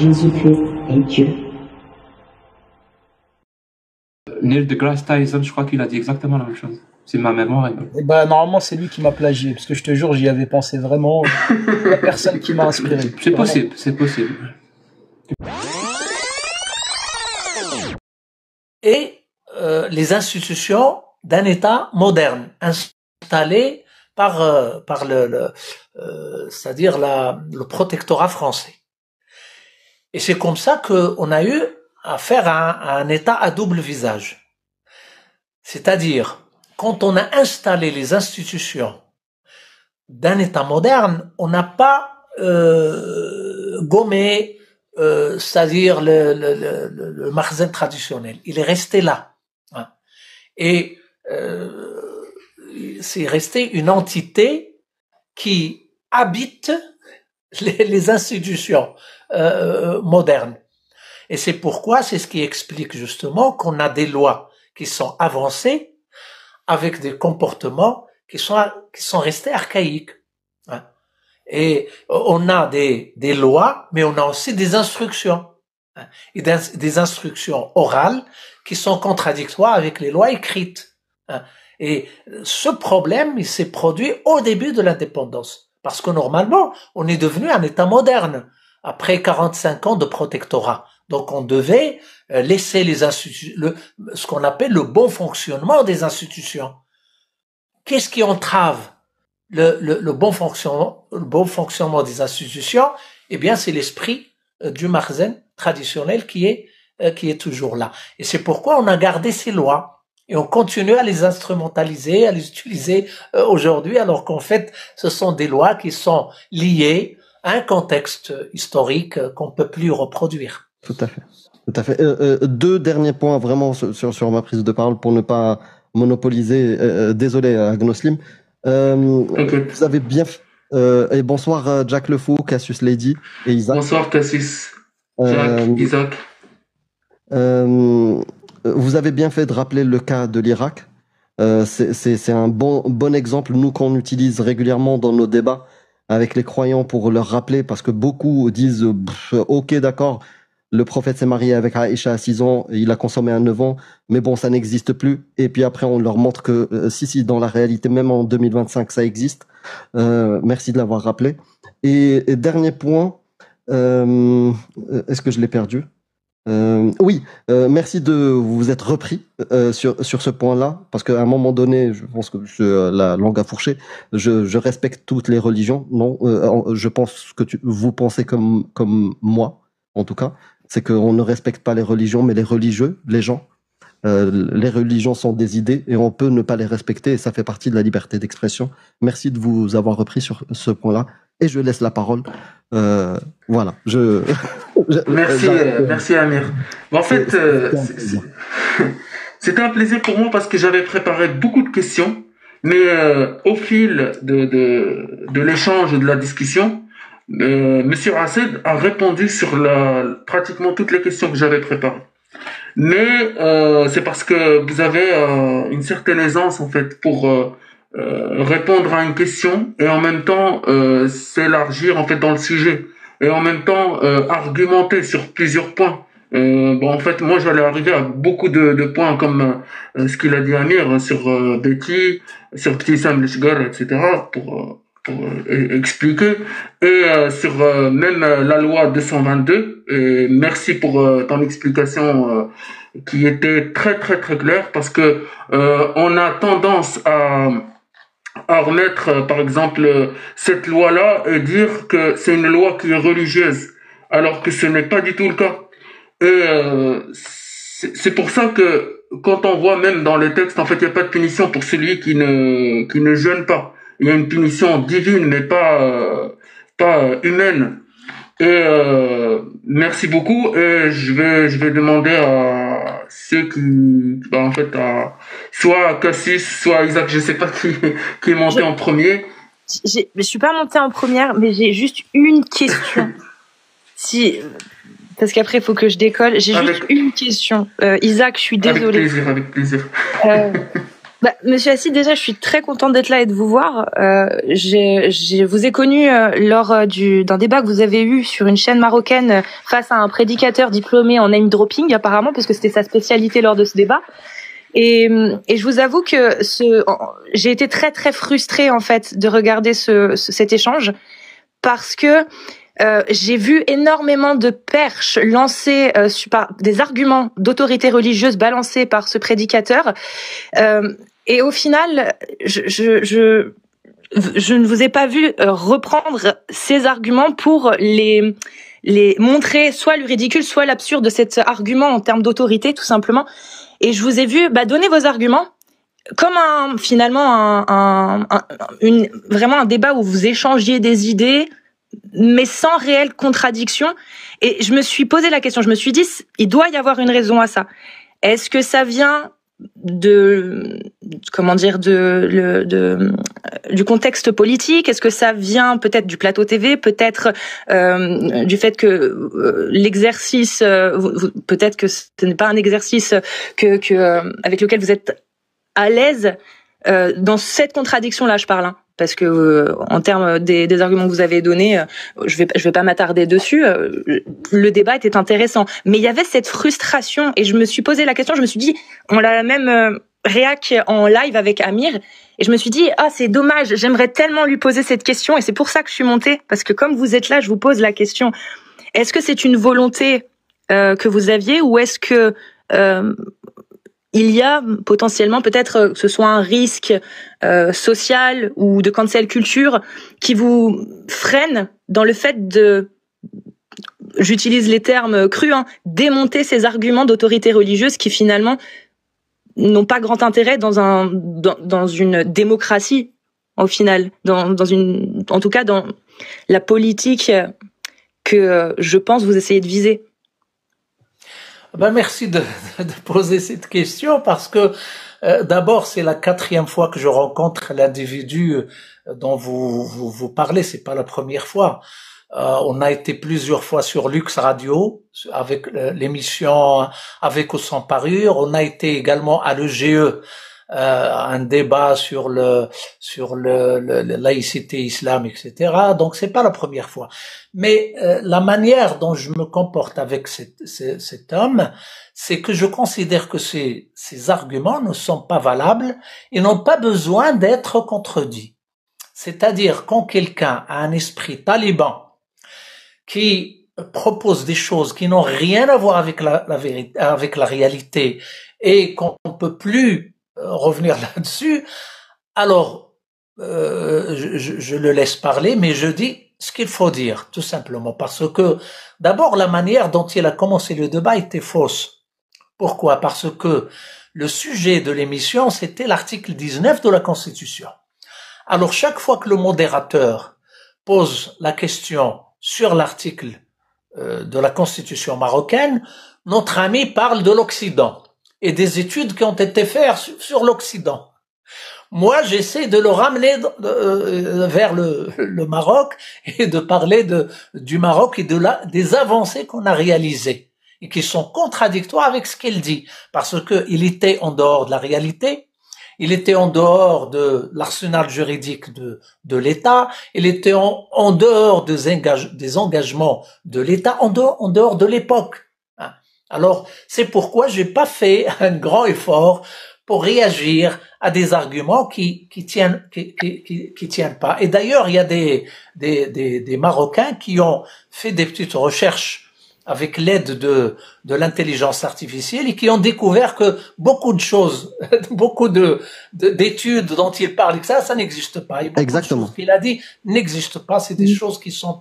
Jésus-Christ est Dieu. Neil deGrasse Tyson, je crois qu'il a dit exactement la même chose. C'est ma mémoire. Et bah, normalement, c'est lui qui m'a plagié, parce que je te jure, j'y avais pensé vraiment. La personne qui m'a inspiré. C'est possible, c'est possible. Et les institutions d'un État moderne, installé par c'est-à-dire le protectorat français. Et c'est comme ça qu'on a eu affaire à un État à double visage. C'est-à-dire, quand on a installé les institutions d'un État moderne, on n'a pas gommé, c'est-à-dire le makhzen traditionnel. Il est resté là. Hein. Et c'est resté une entité qui habite les institutions modernes. Et c'est pourquoi, c'est ce qui explique justement qu'on a des lois qui sont avancées avec des comportements qui sont restés archaïques. Hein. Et on a des lois, mais on a aussi des instructions. Hein, et des instructions orales qui sont contradictoires avec les lois écrites. Hein. Et ce problème, il s'est produit au début de l'indépendance. Parce que normalement, on est devenu un État moderne après 45 ans de protectorat. Donc on devait laisser les institutions, ce qu'on appelle le bon fonctionnement des institutions. Qu'est-ce qui entrave le bon fonctionnement des institutions? Eh bien, c'est l'esprit du makhzen traditionnel qui est toujours là. Et c'est pourquoi on a gardé ces lois. Et on continue à les instrumentaliser, à les utiliser aujourd'hui, alors qu'en fait, ce sont des lois qui sont liées à un contexte historique qu'on ne peut plus reproduire. Tout à fait. Tout à fait. Deux derniers points vraiment sur ma prise de parole pour ne pas monopoliser. Désolé, Agnoslim. Vous avez bien... et bonsoir Jack Le Fou, Cassius Lady et Isaac. Bonsoir Cassius, Jack, Isaac. Vous avez bien fait de rappeler le cas de l'Irak. C'est un bon exemple, nous, qu'on utilise régulièrement dans nos débats avec les croyants pour leur rappeler, parce que beaucoup disent « Ok, d'accord, le prophète s'est marié avec Aïcha à 6 ans, il a consommé à 9 ans, mais bon, ça n'existe plus. » Et puis après, on leur montre que si, dans la réalité, même en 2025, ça existe. Merci de l'avoir rappelé. Et dernier point, est-ce que je l'ai perdu ? Oui, merci de vous être repris sur ce point-là, parce qu'à un moment donné, je pense que la langue a fourché. Je respecte toutes les religions. Non, je pense que vous pensez comme moi, en tout cas, c'est qu'on ne respecte pas les religions, mais les religieux, les gens. Les religions sont des idées et on peut ne pas les respecter, et ça fait partie de la liberté d'expression. Merci de vous avoir repris sur ce point-là, et je laisse la parole. Voilà. Merci Amir. En fait, c'était un plaisir pour moi parce que j'avais préparé beaucoup de questions, mais au fil de l'échange et de la discussion, Monsieur Assed a répondu sur pratiquement toutes les questions que j'avais préparées. Mais c'est parce que vous avez une certaine aisance en fait pour répondre à une question et en même temps s'élargir en fait dans le sujet et en même temps argumenter sur plusieurs points. En fait, moi j'allais arriver à beaucoup de points comme ce qu'il a dit Amir sur Betty, sur Petit Sam Leshgar, etc. pour expliquer et sur même la loi 222. Et merci pour ton explication qui était très très très claire, parce que on a tendance à remettre par exemple cette loi-là et dire que c'est une loi qui est religieuse, alors que ce n'est pas du tout le cas. Et c'est pour ça que quand on voit même dans les textes, en fait, il n'y a pas de punition pour celui qui ne jeûne pas. Il y a une punition divine, mais pas humaine. Et merci beaucoup. Et je vais demander à ceux qui, en fait, soit Cassis, soit Isaac, je sais pas qui est monté en premier. Je suis pas montée en première, mais j'ai juste une question. Parce qu'après il faut que je décolle. J'ai juste une question. Isaac, je suis désolée. Avec plaisir. Monsieur Assis, déjà, je suis très contente d'être là et de vous voir. Je vous ai connu lors d'un débat que vous avez eu sur une chaîne marocaine face à un prédicateur diplômé en name dropping, apparemment, parce que c'était sa spécialité lors de ce débat. Et je vous avoue que j'ai été très très frustrée en fait de regarder cet échange parce que j'ai vu énormément de perches lancées par des arguments d'autorité religieuse balancés par ce prédicateur. Et au final, je ne vous ai pas vu reprendre ces arguments pour les montrer soit le ridicule, soit l'absurde de cet argument en termes d'autorité, tout simplement. Et je vous ai vu donner vos arguments comme vraiment un débat où vous échangiez des idées, mais sans réelle contradiction. Et je me suis posé la question, je me suis dit, il doit y avoir une raison à ça. Est-ce que ça vient du contexte politique? Est-ce que ça vient peut-être du plateau TV, peut-être du fait que l'exercice, peut-être que ce n'est pas un exercice avec lequel vous êtes à l'aise dans cette contradiction-là, je parle, hein, parce que en termes des arguments que vous avez donnés, je vais pas m'attarder dessus. Le débat était intéressant, mais il y avait cette frustration et je me suis posé la question. Je me suis dit, on a la même réac en live avec Amir et je me suis dit, c'est dommage. J'aimerais tellement lui poser cette question et c'est pour ça que je suis montée, parce que comme vous êtes là, je vous pose la question. Est-ce que c'est une volonté que vous aviez ou est-ce que il y a potentiellement peut-être que ce soit un risque social ou de cancel culture qui vous freine dans le fait de, j'utilise les termes crus, démonter ces arguments d'autorité religieuse qui finalement n'ont pas grand intérêt dans une démocratie au final, en tout cas dans la politique que je pense vous essayez de viser. Merci de poser cette question parce que d'abord c'est la 4e fois que je rencontre l'individu dont vous parlez, c'est pas la première fois. On a été plusieurs fois sur Lux Radio avec l'émission Avec ou sans parure. On a été également à l'EGE, un débat sur la laïcité islamique, etc. Donc c'est pas la première fois. Mais la manière dont je me comporte avec cet homme, c'est que je considère que ces arguments ne sont pas valables et n'ont pas besoin d'être contredits. C'est-à-dire quand quelqu'un a un esprit taliban qui propose des choses qui n'ont rien à voir avec la vérité, avec la réalité, et qu'on ne peut plus revenir là-dessus, alors je le laisse parler, mais je dis ce qu'il faut dire, tout simplement, parce que d'abord la manière dont il a commencé le débat était fausse. Pourquoi? Parce que le sujet de l'émission, c'était l'article 19 de la Constitution. Alors chaque fois que le modérateur pose la question sur l'article de la Constitution marocaine, notre ami parle de l'Occident et des études qui ont été faites sur l'Occident. Moi, j'essaie de le ramener vers le Maroc et de parler du Maroc et des avancées qu'on a réalisées et qui sont contradictoires avec ce qu'il dit, parce que il était en dehors de la réalité. Il était en dehors de l'arsenal juridique de l'État. Il était en dehors des engagements de l'État, en dehors de l'époque. Alors, c'est pourquoi j'ai pas fait un grand effort pour réagir à des arguments qui tiennent pas. Et d'ailleurs, il y a des Marocains qui ont fait des petites recherches avec l'aide de l'intelligence artificielle et qui ont découvert que beaucoup de choses, beaucoup d'études dont il parle, que ça n'existe pas. Et beaucoup Exactement. de choses qu'il a dit n'existent pas. C'est des choses qui sont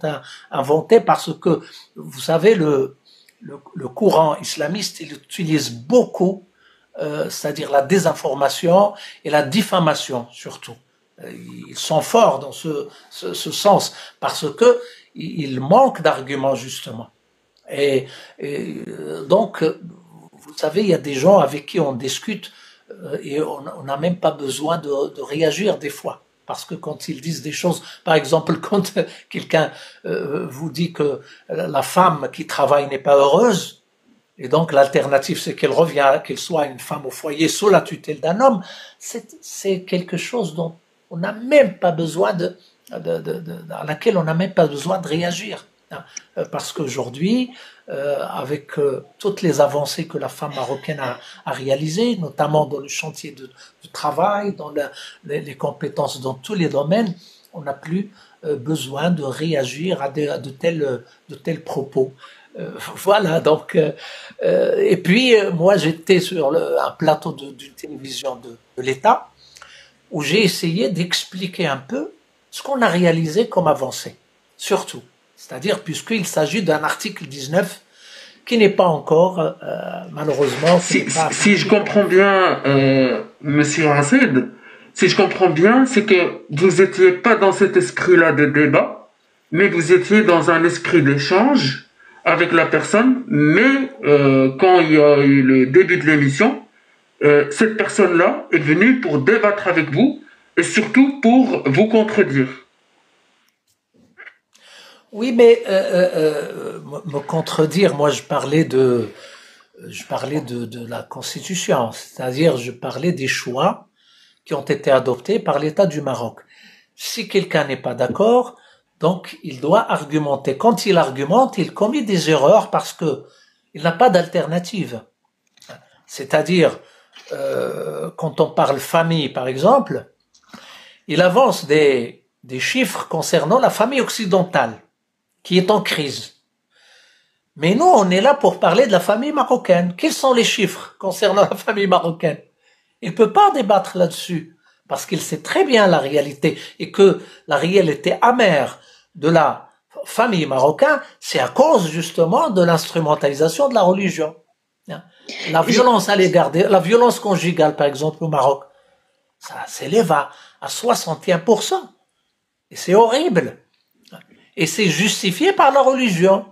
inventées parce que, vous savez, le courant islamiste, il utilise beaucoup, c'est-à-dire la désinformation et la diffamation surtout. Ils sont forts dans ce sens parce que ils manquent d'arguments justement. Et donc, vous savez, il y a des gens avec qui on discute et on n'a même pas besoin de réagir des fois. Parce que quand ils disent des choses, par exemple, quand quelqu'un vous dit que la femme qui travaille n'est pas heureuse, Et donc l'alternative, c'est qu'elle revient, qu'elle soit une femme au foyer sous la tutelle d'un homme. C'est quelque chose dont on n'a même pas besoin à laquelle on n'a même pas besoin de réagir. Parce qu'aujourd'hui, avec toutes les avancées que la femme marocaine a réalisées, notamment dans le chantier du travail, dans les compétences dans tous les domaines, on n'a plus besoin de réagir à de tels propos. Voilà, donc, et puis moi j'étais sur un plateau d'une télévision de l'État où j'ai essayé d'expliquer un peu ce qu'on a réalisé comme avancée, surtout. C'est-à-dire, puisqu'il s'agit d'un article 19 qui n'est pas encore, malheureusement... Si je comprends bien, Monsieur Hassid, si je comprends bien, c'est que vous étiez pas dans cet esprit-là de débat, mais vous étiez dans un esprit d'échange avec la personne, mais quand il y a eu le début de l'émission, cette personne-là est venue pour débattre avec vous et surtout pour vous contredire. Oui, mais me contredire, moi je parlais de la Constitution, c'est-à-dire je parlais des choix qui ont été adoptés par l'État du Maroc. Si quelqu'un n'est pas d'accord, donc il doit argumenter. Quand il argumente, il commet des erreurs parce que il n'a pas d'alternative. C'est-à-dire, quand on parle famille, par exemple, il avance des chiffres concernant la famille occidentale, qui est en crise. Mais nous, on est là pour parler de la famille marocaine. Quels sont les chiffres concernant la famille marocaine? Il ne peut pas débattre là-dessus, parce qu'il sait très bien la réalité, et que la réalité amère de la famille marocaine, c'est à cause justement de l'instrumentalisation de la religion. La violence à l'égard la violence conjugale, par exemple, au Maroc, ça s'élève à 61%. Et c'est horrible. Et c'est justifié par la religion.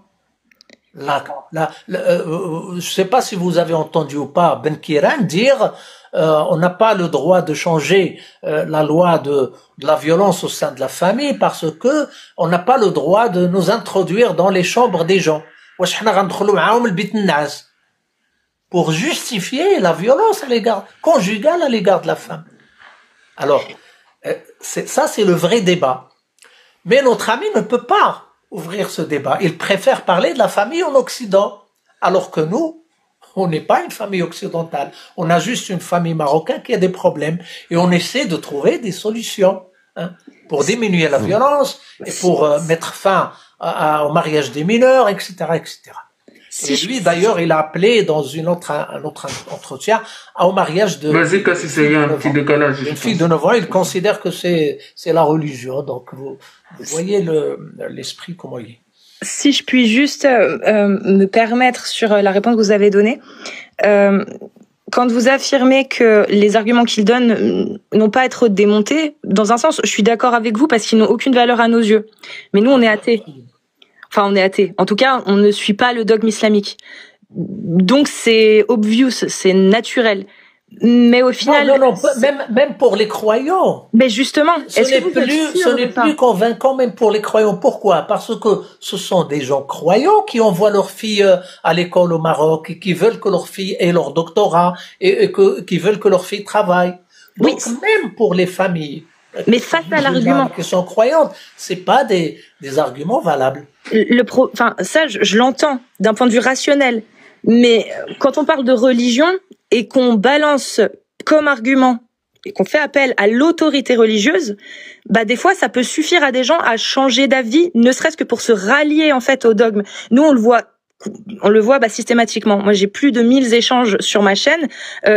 Je ne sais pas si vous avez entendu ou pas Ben Kiran dire on n'a pas le droit de changer la loi de la violence au sein de la famille parce que on n'a pas le droit de nous introduire dans les chambres des gens. Pour justifier la violence conjugale à l'égard de la femme. Alors, ça c'est le vrai débat. Mais notre ami ne peut pas ouvrir ce débat. Il préfère parler de la famille en Occident, alors que nous, on n'est pas une famille occidentale. On a juste une famille marocaine qui a des problèmes et on essaie de trouver des solutions pour diminuer la violence et pour mettre fin au mariage des mineurs, etc., etc. Et lui, d'ailleurs, il a appelé dans un autre entretien au mariage de... Vas-y, Cassis, il y a un petit décalage. Une fille de 9 ans, il considère que c'est la religion. Donc, vous voyez l'esprit comment il est. Si je puis juste me permettre sur la réponse que vous avez donnée, quand vous affirmez que les arguments qu'il donne n'ont pas à être démontés, dans un sens, je suis d'accord avec vous parce qu'ils n'ont aucune valeur à nos yeux. Mais nous, on est athées. Enfin, on est athée. En tout cas, on ne suit pas le dogme islamique. Donc, c'est obvious, c'est naturel. Mais au final... Non, même pour les croyants. Mais justement, ce n'est plus convaincant même pour les croyants. Pourquoi? Parce que ce sont des gens croyants qui envoient leurs filles à l'école au Maroc et qui veulent que leurs filles aient leur doctorat et qui veulent que leurs filles travaillent. Donc, même pour les familles... Mais face à l'argument qui sont croyantes, c'est pas des arguments valables. Ça, je l'entends d'un point de vue rationnel. Mais quand on parle de religion et qu'on balance comme argument et qu'on fait appel à l'autorité religieuse, des fois, ça peut suffire à des gens à changer d'avis, ne serait-ce que pour se rallier en fait au dogme. Nous, on le voit systématiquement. Moi, j'ai plus de 1000 échanges sur ma chaîne.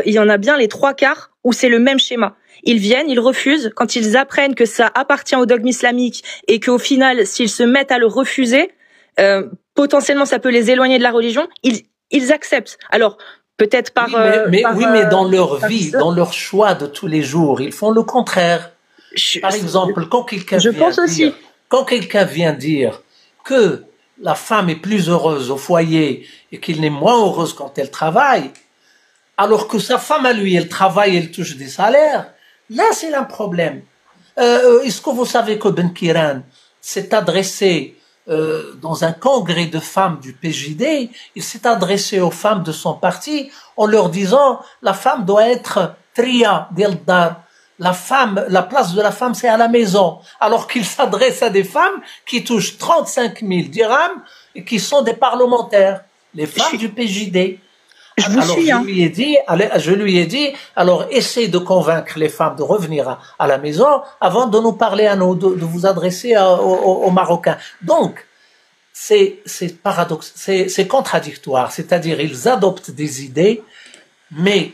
Il y en a bien les 3/4 où c'est le même schéma. Ils viennent, ils refusent. Quand ils apprennent que ça appartient au dogme islamique et qu'au final, s'ils se mettent à le refuser, potentiellement ça peut les éloigner de la religion, ils acceptent. Alors, peut-être par... mais dans leur vie, dans leur choix de tous les jours, ils font le contraire. Par exemple, quand quelqu'un vient dire que la femme est plus heureuse au foyer et qu'il est moins heureuse quand elle travaille, alors que sa femme à lui, elle travaille, elle touche des salaires, là c'est un problème. Est-ce que vous savez que Ben Kiran s'est adressé dans un congrès de femmes du PJD, il s'est adressé aux femmes de son parti en leur disant la femme doit être tria dildar. La femme, la place de la femme, c'est à la maison. Alors qu'il s'adresse à des femmes qui touchent 35 000 dirhams et qui sont des parlementaires, les femmes du PJD. Alors je lui ai dit, alors essaie de convaincre les femmes de revenir à la maison avant de nous parler à nous, de vous adresser aux Marocains. Donc, c'est paradoxe, c'est contradictoire. C'est-à-dire, ils adoptent des idées, mais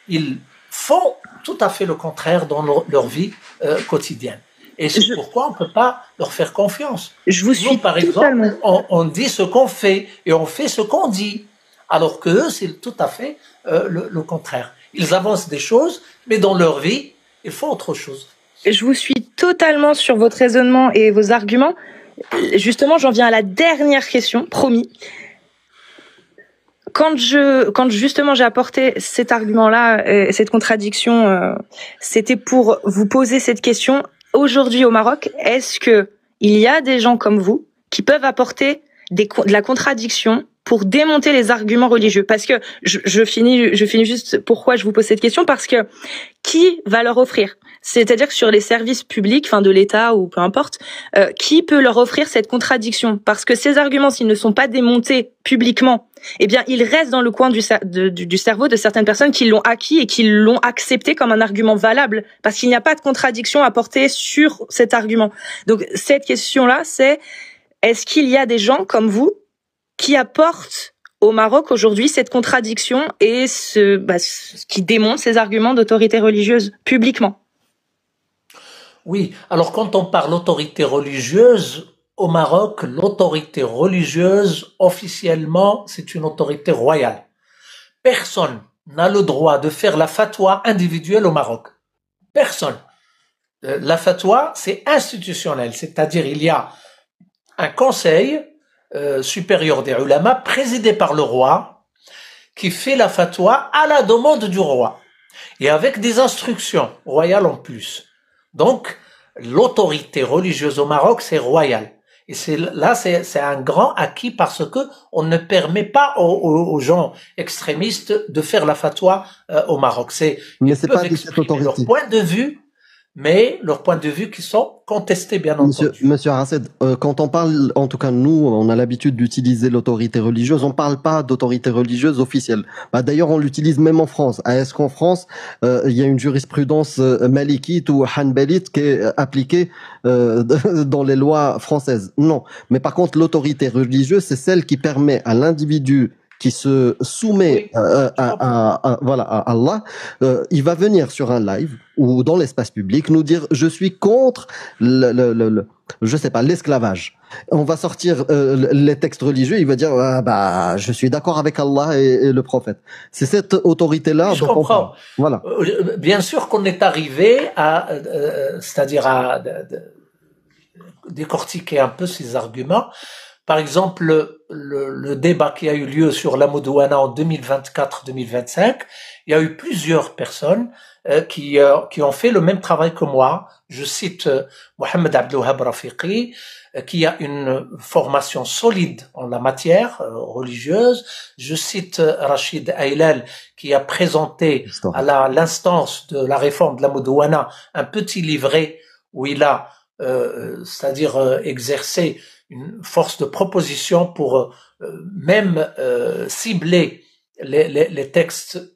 ils font tout à fait le contraire dans leur vie quotidienne. Et c'est pourquoi on ne peut pas leur faire confiance. Je vous suis. Nous, par exemple, on dit ce qu'on fait et on fait ce qu'on dit. Alors que eux, c'est tout à fait le contraire. Ils avancent des choses, mais dans leur vie, ils font autre chose. Je vous suis totalement sur votre raisonnement et vos arguments. Justement, j'en viens à la dernière question, promis. Quand justement j'ai apporté cet argument-là, cette contradiction, c'était pour vous poser cette question. Aujourd'hui au Maroc, est-ce que il y a des gens comme vous qui peuvent apporter de la contradiction pour démonter les arguments religieux? Parce que je finis juste pourquoi je vous pose cette question, parce que qui va leur offrir? C'est-à-dire que sur les services publics, enfin de l'État ou peu importe, qui peut leur offrir cette contradiction? Parce que ces arguments, s'ils ne sont pas démontés publiquement, eh bien ils restent dans le coin du cerveau de certaines personnes qui l'ont acquis et qui l'ont accepté comme un argument valable, parce qu'il n'y a pas de contradiction à porter sur cet argument. Donc cette question-là, c'est est-ce qu'il y a des gens comme vous qui apporte au Maroc aujourd'hui cette contradiction et qui démontre ces arguments d'autorité religieuse publiquement? Oui, alors quand on parle d'autorité religieuse, au Maroc, l'autorité religieuse, officiellement, c'est une autorité royale. Personne n'a le droit de faire la fatwa individuelle au Maroc. Personne. La fatwa, c'est institutionnel, c'est-à-dire il y a un conseil supérieur des ulama, présidé par le roi, qui fait la fatwa à la demande du roi, et avec des instructions royales en plus. Donc, l'autorité religieuse au Maroc, c'est royal. Et c'est un grand acquis parce que on ne permet pas aux gens extrémistes de faire la fatwa au Maroc. Mais ils c'est peuvent pas exprimer leur point de vue, mais leurs points de vue qui sont contestés, bien entendu. Monsieur Araced, quand on parle, en tout cas nous, on a l'habitude d'utiliser l'autorité religieuse, on parle pas d'autorité religieuse officielle. D'ailleurs, on l'utilise même en France. Est-ce qu'en France, il y a une jurisprudence malikite ou hanbalite qui est appliquée dans les lois françaises? Non. Mais par contre, l'autorité religieuse, c'est celle qui permet à l'individu qui se soumet à Allah, il va venir sur un live ou dans l'espace public nous dire je suis contre je sais pas, l'esclavage. On va sortir les textes religieux, il va dire je suis d'accord avec Allah et le prophète. C'est cette autorité-là. Je comprends. Voilà. Bien sûr qu'on est arrivé c'est-à-dire à décortiquer un peu ces arguments. Par exemple, le débat qui a eu lieu sur la Moudouana en 2024-2025, il y a eu plusieurs personnes qui ont fait le même travail que moi. Je cite Mohamed Abdelwahab Rafiqi, qui a une formation solide en la matière religieuse. Je cite Rachid Aylal, qui a présenté à l'instance de la réforme de la Moudouana un petit livret où il a, c'est-à-dire exercé une force de proposition pour même cibler les textes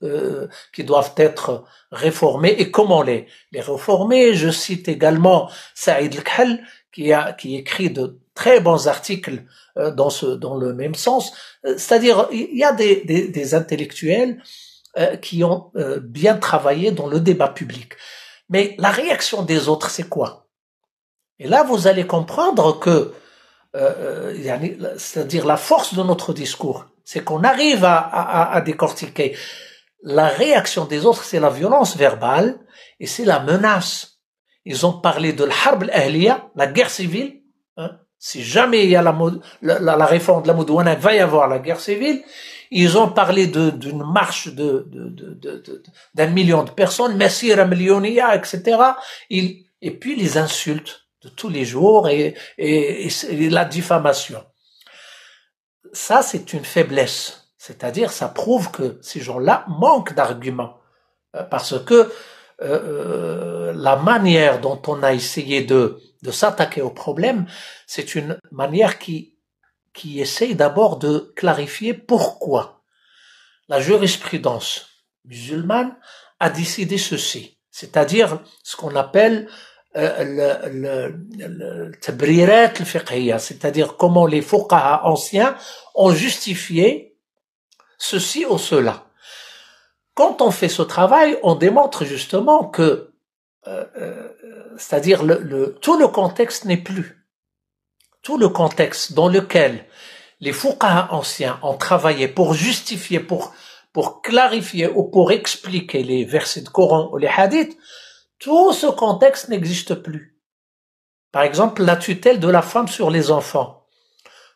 qui doivent être réformés et comment les réformer. Je cite également Saïd El-Khal qui écrit de très bons articles dans le même sens. C'est-à-dire il y a des intellectuels qui ont bien travaillé dans le débat public. Mais la réaction des autres, c'est quoi? Et là, vous allez comprendre que c'est-à-dire la force de notre discours, c'est qu'on arrive à décortiquer. La réaction des autres, c'est la violence verbale et c'est la menace. Ils ont parlé de l'harb al-ahliya, la guerre civile. Si jamais il y a la réforme de la Moudouana, il va y avoir la guerre civile. Ils ont parlé d'une marche d'1 million de personnes, Messira Millionia, etc. Et puis les insultes. de tous les jours et la diffamation. Ça, c'est une faiblesse. C'est-à-dire, ça prouve que ces gens-là manquent d'arguments. Parce que la manière dont on a essayé de s'attaquer au problème, c'est une manière qui essaye d'abord de clarifier pourquoi la jurisprudence musulmane a décidé ceci. C'est-à-dire ce qu'on appelle le tabrirat al-fiqhiyya, c'est-à-dire comment les fuqaha anciens ont justifié ceci ou cela. Quand on fait ce travail, on démontre justement que, c'est-à-dire tout le contexte n'est plus. Tout le contexte dans lequel les fuqaha anciens ont travaillé pour justifier, pour clarifier ou pour expliquer les versets de Coran ou les hadiths, tout ce contexte n'existe plus. Par exemple, la tutelle de la femme sur les enfants.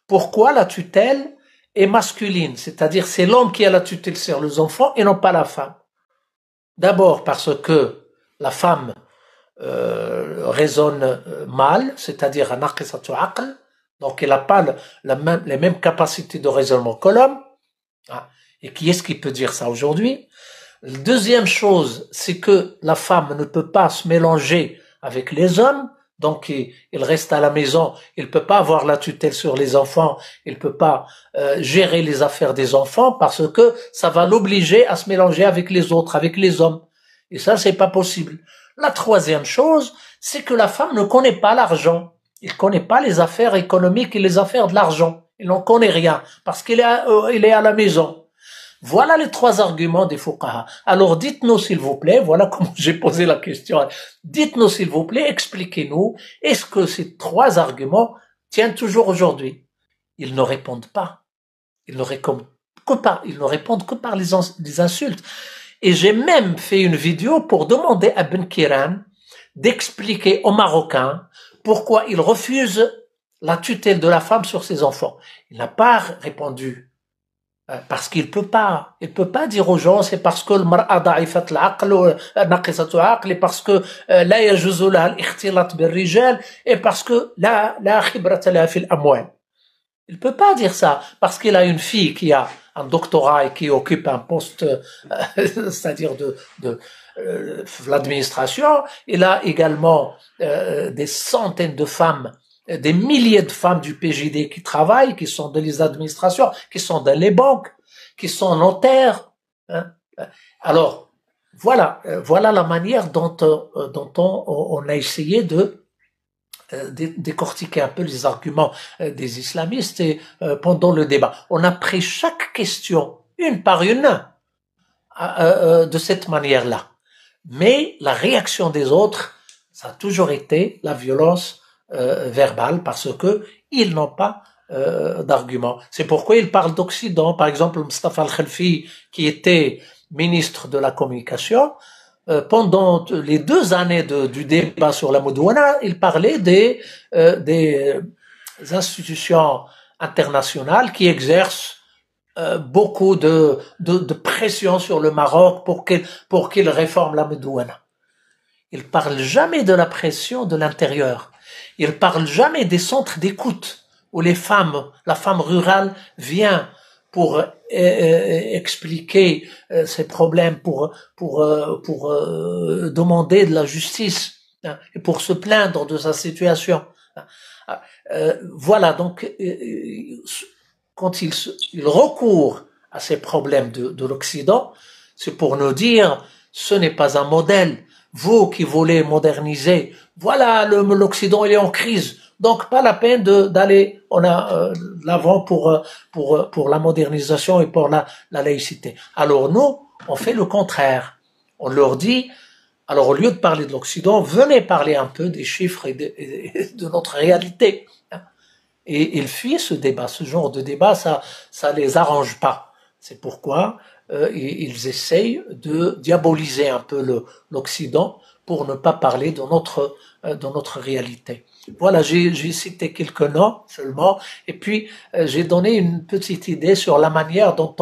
Pourquoi la tutelle est masculine? C'est-à-dire, c'est l'homme qui a la tutelle sur les enfants et non pas la femme. D'abord parce que la femme raisonne mal, c'est-à-dire naqisatu aql, donc elle n'a pas les mêmes capacités de raisonnement que l'homme. Et qui est-ce qui peut dire ça aujourd'hui? Deuxième chose, c'est que la femme ne peut pas se mélanger avec les hommes, donc il reste à la maison, il peut pas avoir la tutelle sur les enfants, il peut pas gérer les affaires des enfants parce que ça va l'obliger à se mélanger avec les autres, avec les hommes. Et ça, c'est pas possible. La troisième chose, c'est que la femme ne connaît pas l'argent. Elle connaît pas les affaires économiques et les affaires de l'argent. Elle n'en connaît rien parce qu'il est à la maison. Voilà les trois arguments des fuqaha. Alors dites-nous s'il vous plaît, voilà comment j'ai posé la question. Dites-nous s'il vous plaît, expliquez-nous, est-ce que ces trois arguments tiennent toujours aujourd'hui? Ils ne répondent pas. Ils ne répondent que par les insultes. Et j'ai même fait une vidéo pour demander à Ben Kiran d'expliquer aux Marocains pourquoi il refuse la tutelle de la femme sur ses enfants. Il n'a pas répondu. Parce qu'il peut pas dire aux gens c'est parce que le mar'a da'ifat al-aql ou naqisatu aql et parce que la yajuzu laha al-ikhtilat bil-rijal et parce que la khibrata laha fi al-amwal. Il peut pas dire ça parce qu'il a une fille qui a un doctorat et qui occupe un poste c'est-à-dire de l'administration. Il a également des centaines de femmes, des milliers de femmes du PJD qui travaillent, qui sont dans les administrations, qui sont dans les banques, qui sont notaires. Hein. Alors, voilà la manière dont on a essayé de décortiquer un peu les arguments des islamistes et pendant le débat. On a pris chaque question, une par une, de cette manière-là. Mais la réaction des autres, ça a toujours été la violence verbale parce que ils n'ont pas d'argument. C'est pourquoi ils parlent d'Occident. Par exemple, Mustafa Al-Khelfi, qui était ministre de la communication, pendant les 2 années du débat sur la Mudwana, il parlait des institutions internationales qui exercent beaucoup de pression sur le Maroc pour qu'il réforme la Mudwana. Il parle jamais de la pression de l'intérieur. Il parle jamais des centres d'écoute où la femme rurale vient pour expliquer ses problèmes, pour demander de la justice hein, et pour se plaindre de sa situation. Voilà, donc quand il recourt à ces problèmes de l'Occident, c'est pour nous dire ce n'est pas un modèle. Vous qui voulez moderniser, voilà l'Occident il est en crise. Donc pas la peine d'aller l'avant pour la modernisation et pour la laïcité. Alors nous, on fait le contraire. On leur dit, alors au lieu de parler de l'Occident, venez parler un peu des chiffres et de notre réalité. Et ils fuient ce débat, ce genre de débat, ça les arrange pas. C'est pourquoi ils essayent de diaboliser un peu l'Occident pour ne pas parler de notre réalité. Voilà, j'ai cité quelques noms seulement, et puis j'ai donné une petite idée sur la manière dont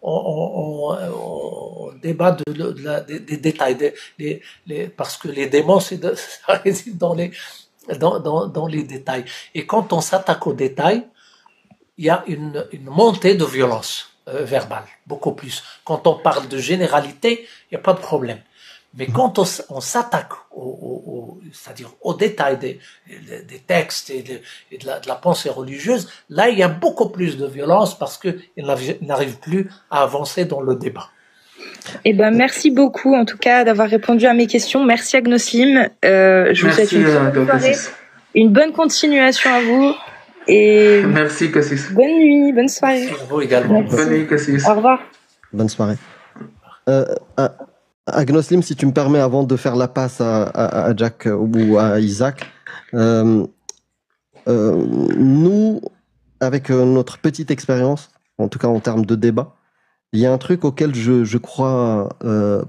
on débat des détails, parce que les démons, ça réside dans dans les détails. Et quand on s'attaque aux détails, il y a une montée de violence verbale, beaucoup plus. Quand on parle de généralité, il n'y a pas de problème. Mais quand on s'attaque c'est-à-dire aux détails des textes et de la pensée religieuse, là, il y a beaucoup plus de violence parce qu'ils n'arrivent plus à avancer dans le débat. Eh ben, merci beaucoup, en tout cas, d'avoir répondu à mes questions. Merci, Agnoslim. Je vous souhaite une bonne soirée, une bonne continuation à vous. Et merci, Cassis. Bonne nuit, bonne soirée. Merci à vous également. Merci. Bonne nuit, Cassis. Au revoir. Bonne soirée. Agnoslim, si tu me permets, avant de faire la passe à Jack ou à Isaac, nous, avec notre petite expérience, en tout cas en termes de débat, il y a un truc auquel je crois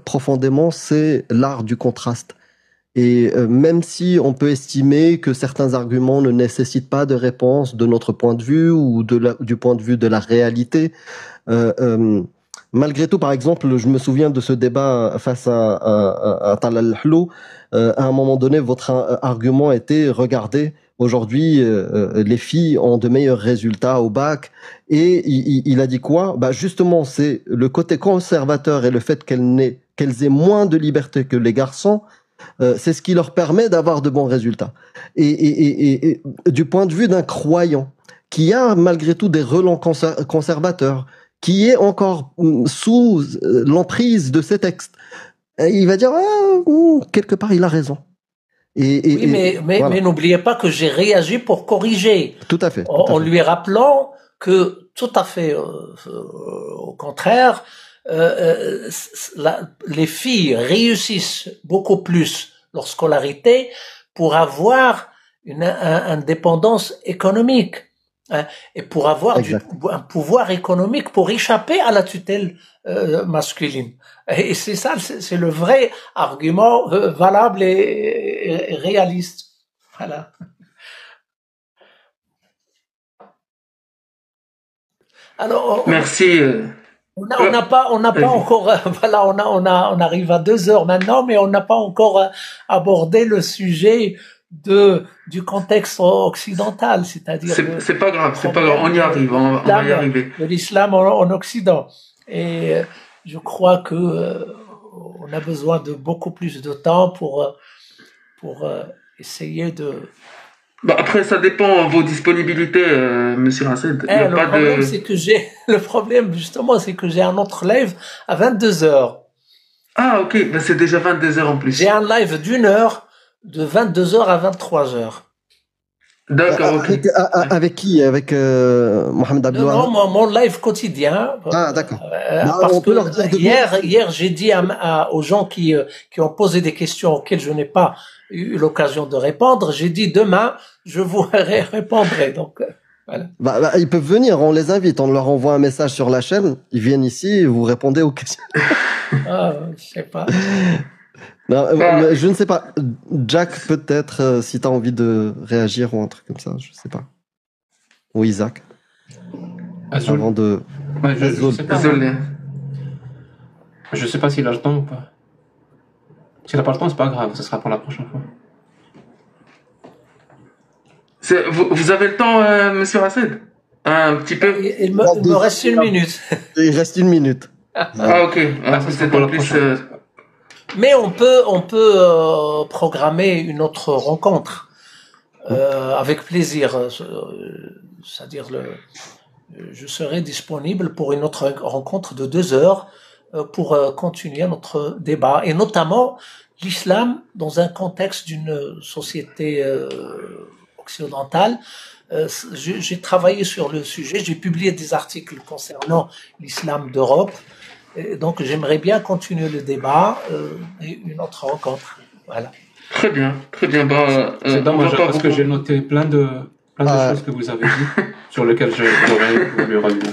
profondément, c'est l'art du contraste. Et même si on peut estimer que certains arguments ne nécessitent pas de réponse de notre point de vue ou du point de vue de la réalité, malgré tout, par exemple, je me souviens de ce débat face à Talal Hlou. À un moment donné, votre argument était: regardez, aujourd'hui, les filles ont de meilleurs résultats au bac. Et il a dit quoi? Bah justement, c'est le côté conservateur et le fait qu'elles aient moins de liberté que les garçons. C'est ce qui leur permet d'avoir de bons résultats. Et du point de vue d'un croyant qui a malgré tout des relents conservateurs, qui est encore sous l'emprise de ces textes, il va dire quelque part il a raison. Oui, mais voilà. Mais n'oubliez pas que j'ai réagi pour corriger. Tout à fait. En lui rappelant que tout à fait au contraire, les filles réussissent beaucoup plus leur scolarité pour avoir une indépendance économique, hein, et pour avoir un pouvoir économique pour échapper à la tutelle masculine. Et c'est ça, c'est le vrai argument valable et réaliste. Voilà. Alors, merci. On n'a pas encore, voilà, on arrive à 2 heures maintenant, mais on n'a pas encore abordé le sujet du contexte occidental, c'est-à-dire. C'est pas grave, on y arrive, on va y arriver. De l'islam en Occident. Et je crois que on a besoin de beaucoup plus de temps pour essayer de. Bah après, ça dépend de vos disponibilités, Monsieur Hassed. Le problème, justement, c'est que j'ai un autre live à 22h. Ah, ok. Ben, c'est déjà 22h en plus. J'ai un live d'1 heure, de 22h à 23h. D'accord, ok. Avec qui? Avec Mohamed Abdoulah? Non, mon live quotidien. Ah, d'accord. Parce que hier, j'ai dit aux gens qui ont posé des questions auxquelles je n'ai pas eu l'occasion de répondre, j'ai dit demain, je vous répondrai. Donc, voilà. Ils peuvent venir, on les invite, on leur envoie un message sur la chaîne, ils viennent ici et vous répondez aux questions. Je sais pas. Non, je ne sais pas. Jack, peut-être, si tu as envie de réagir ou un truc comme ça, je sais pas. Ou Isaac. Azul. Avant de... Ouais, je sais pas. Désolé. Je sais pas s'il a le temps ou pas. S'il n'a pas le temps, c'est pas grave, ça sera pour la prochaine fois. Vous avez le temps, Monsieur Hassed? Un petit peu? Il me reste 1 minute. Il reste 1 minute. Ah, ok. C'est pour la prochaine. Mais on peut programmer une autre rencontre avec plaisir. C'est-à-dire, je serai disponible pour une autre rencontre de 2 heures pour continuer notre débat, et notamment l'islam dans un contexte d'une société occidentale. J'ai travaillé sur le sujet, j'ai publié des articles concernant l'islam d'Europe. Et donc, j'aimerais bien continuer le débat et une autre rencontre. Voilà. Très bien, très bien. C'est dommage parce que j'ai noté plein de choses que vous avez dit sur lesquelles j'aurais voulu revenir.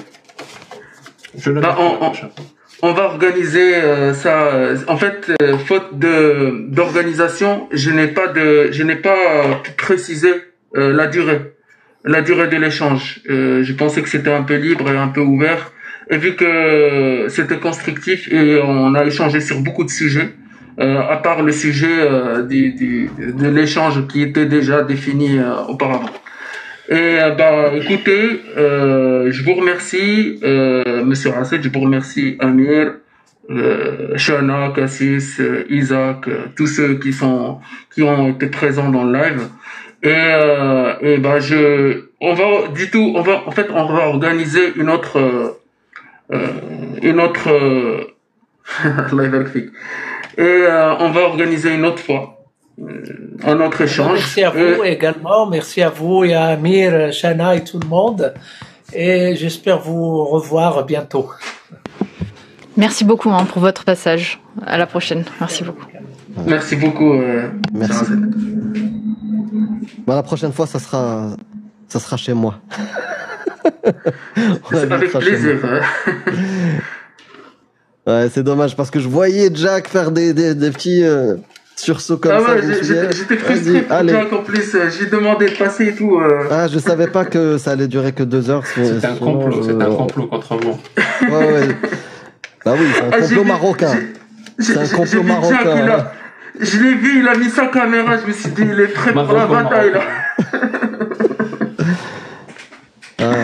On va organiser ça. En fait, faute d'organisation, je n'ai pas précisé la durée de l'échange. Je pensais que c'était un peu libre et un peu ouvert. Et vu que c'était constructif et on a échangé sur beaucoup de sujets, à part le sujet de l'échange qui était déjà défini auparavant. Et écoutez, je vous remercie, Monsieur Rasset, je vous remercie Amir, Shana, Cassis, Isaac, tous ceux qui ont été présents dans le live. On va organiser une autre live. Et on va organiser une autre fois un autre échange. Merci à vous également, merci à vous et à Amir, Shana et tout le monde. Et j'espère vous revoir bientôt. Merci beaucoup pour votre passage. À la prochaine. Merci beaucoup. Merci beaucoup. Merci. La prochaine fois, ça sera chez moi. Avec plaisir. Ouais, c'est dommage parce que je voyais Jack faire des petits sursauts comme ça. J'étais frustré pour Jack en plus. J'ai demandé de passer et tout. Je savais pas que ça allait durer que 2 heures. C'est un complot contre moi. Ouais. Bah oui, c'est un complot marocain. C'est un complot marocain. Je l'ai vu, il a mis sa caméra, je me suis dit, il est prêt pour la bataille là.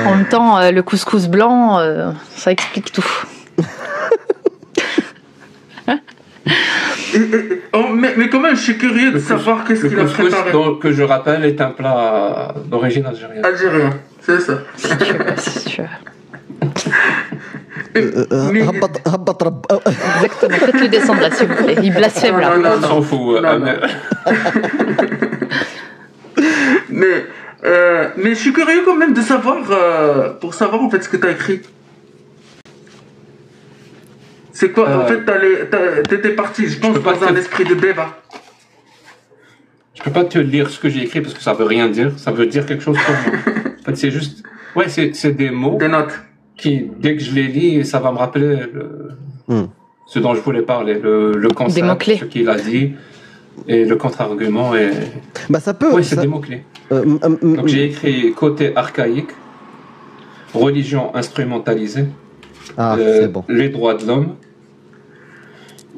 En même temps, le couscous blanc, ça explique tout. Mais quand même, je suis curieux de savoir qu'est-ce qu'il a préparé. Le couscous que je rappelle est un plat d'origine algérienne. Algérien, c'est ça. Si tu veux. Exactement, faites-le descendre là, s'il vous plaît. Il blasphème là. On s'en fout. Mais je suis curieux quand même de savoir, pour savoir en fait ce que tu as écrit. C'est quoi en fait, t'étais parti, je pense, dans un esprit de débat. Je peux pas te lire ce que j'ai écrit parce que ça veut rien dire. Ça veut dire quelque chose pour moi. En fait, c'est juste... Ouais, c'est des mots. Des notes. Qui, dès que je les lis, ça va me rappeler ce dont je voulais parler, le concept, ce qu'il a dit, et le contre-argument. Et... ça peut. Oui, c'est des mots-clés. Donc j'ai écrit côté archaïque, religion instrumentalisée, c'est bon. Les droits de l'homme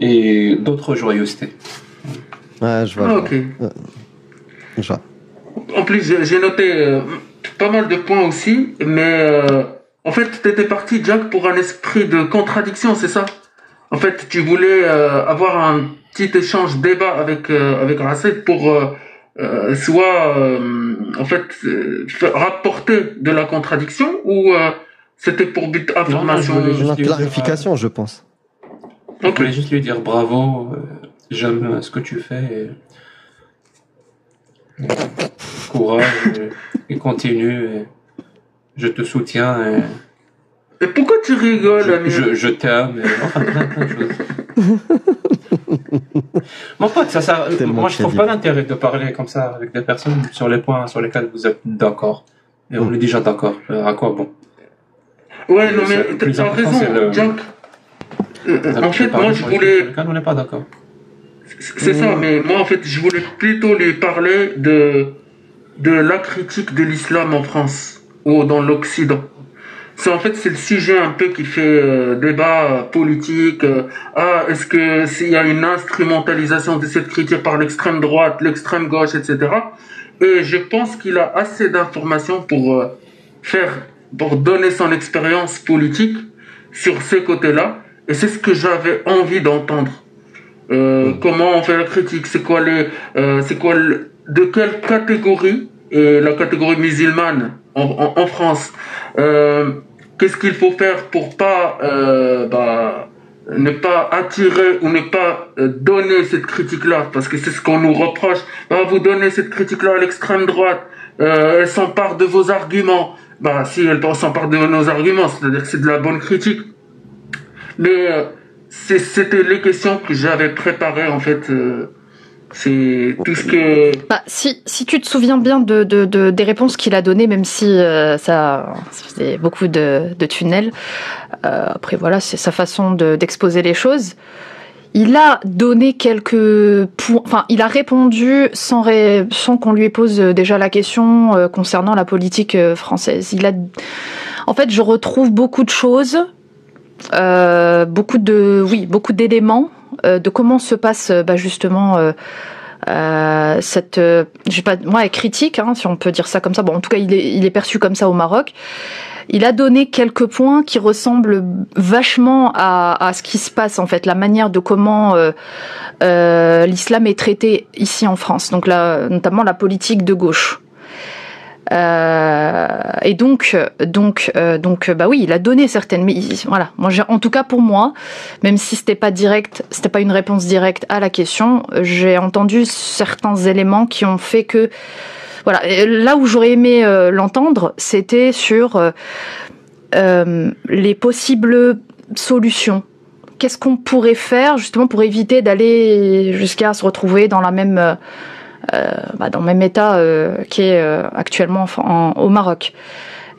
et d'autres joyeusetés. Ouais, je vois. Ok. Je vois. En plus, j'ai noté pas mal de points aussi, mais en fait, t'étais parti, Jack, pour un esprit de contradiction, c'est ça? En fait, tu voulais avoir un petit échange, débat avec Rasset pour rapporter de la contradiction ou c'était pour but information? Une clarification, je pense. Je voulais juste lui dire bravo, j'aime ce que tu fais. Courage et continue. Et je te soutiens. Et pourquoi tu rigoles, Amir? Je t'aime. Enfin, plein de choses. Mon pote, moi je trouve pas l'intérêt de parler comme ça avec des personnes sur les points sur lesquels vous êtes d'accord. Et on est déjà d'accord. À quoi bon? Ouais, non mais t'as raison, Jack. En fait, moi je voulais... On n'est pas d'accord. C'est ça, mais moi en fait je voulais plutôt lui parler de la critique de l'islam en France ou dans l'Occident. C'est le sujet un peu qui fait débat politique. Est-ce que s'il y a une instrumentalisation de cette critique par l'extrême droite, l'extrême gauche, etc. Et je pense qu'il a assez d'informations pour donner son expérience politique sur ces côtés-là. Et c'est ce que j'avais envie d'entendre. Comment on fait la critique? C'est quoi de quelle catégorie? Et la catégorie musulmane en France. Qu'est-ce qu'il faut faire pour ne pas attirer ou ne pas donner cette critique-là? Parce que c'est ce qu'on nous reproche. Vous donnez cette critique-là à l'extrême droite. Elle s'empare de vos arguments. Si elle s'empare de nos arguments, c'est-à-dire que c'est de la bonne critique. Mais c'était les questions que j'avais préparées en fait. C'est tout ce que... si tu te souviens bien des réponses qu'il a données, même si ça faisait beaucoup de tunnels, après voilà, c'est sa façon d'exposer les choses. Il a donné quelques points, enfin il a répondu sans qu'on lui pose déjà la question concernant la politique française. En fait, je retrouve beaucoup de choses, beaucoup d'éléments de comment se passe justement cette je sais pas, moi, critique, si on peut dire ça comme ça. Bon, en tout cas, il est perçu comme ça au Maroc. Il a donné quelques points qui ressemblent vachement à ce qui se passe, en fait, la manière de comment l'islam est traité ici en France. Donc là, notamment la politique de gauche. Et donc, oui, il a donné certaines. Mais voilà, moi, en tout cas pour moi, même si c'était pas une réponse directe à la question, j'ai entendu certains éléments qui ont fait que. Voilà, là où j'aurais aimé l'entendre, c'était sur les possibles solutions. Qu'est-ce qu'on pourrait faire justement pour éviter d'aller jusqu'à se retrouver dans la même, dans le même état qui est actuellement au Maroc,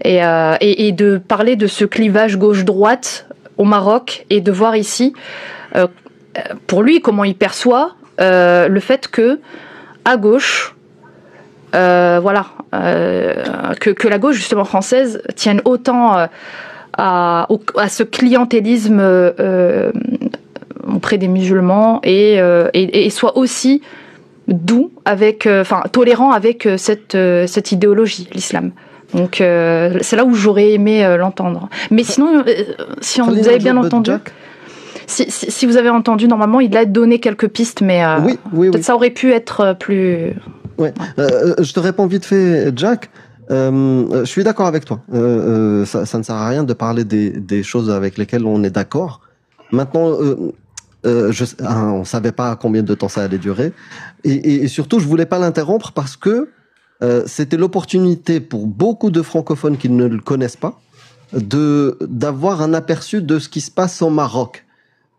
et de parler de ce clivage gauche-droite au Maroc et de voir ici, pour lui, comment il perçoit le fait que à gauche. Que la gauche justement française tienne autant à ce clientélisme auprès des musulmans et soit aussi doux tolérant avec cette idéologie, l'islam. Donc c'est là où j'aurais aimé l'entendre. Mais sinon, si vous avez bien entendu. Si vous avez entendu, normalement, il a donné quelques pistes, mais peut-être ça aurait pu être plus. Ouais. Je te réponds vite fait, Jack. Je suis d'accord avec toi. Ça ne sert à rien de parler des choses avec lesquelles on est d'accord. Maintenant, on savait pas combien de temps ça allait durer, et surtout, je voulais pas l'interrompre parce que c'était l'opportunité pour beaucoup de francophones qui ne le connaissent pas d'avoir un aperçu de ce qui se passe au Maroc.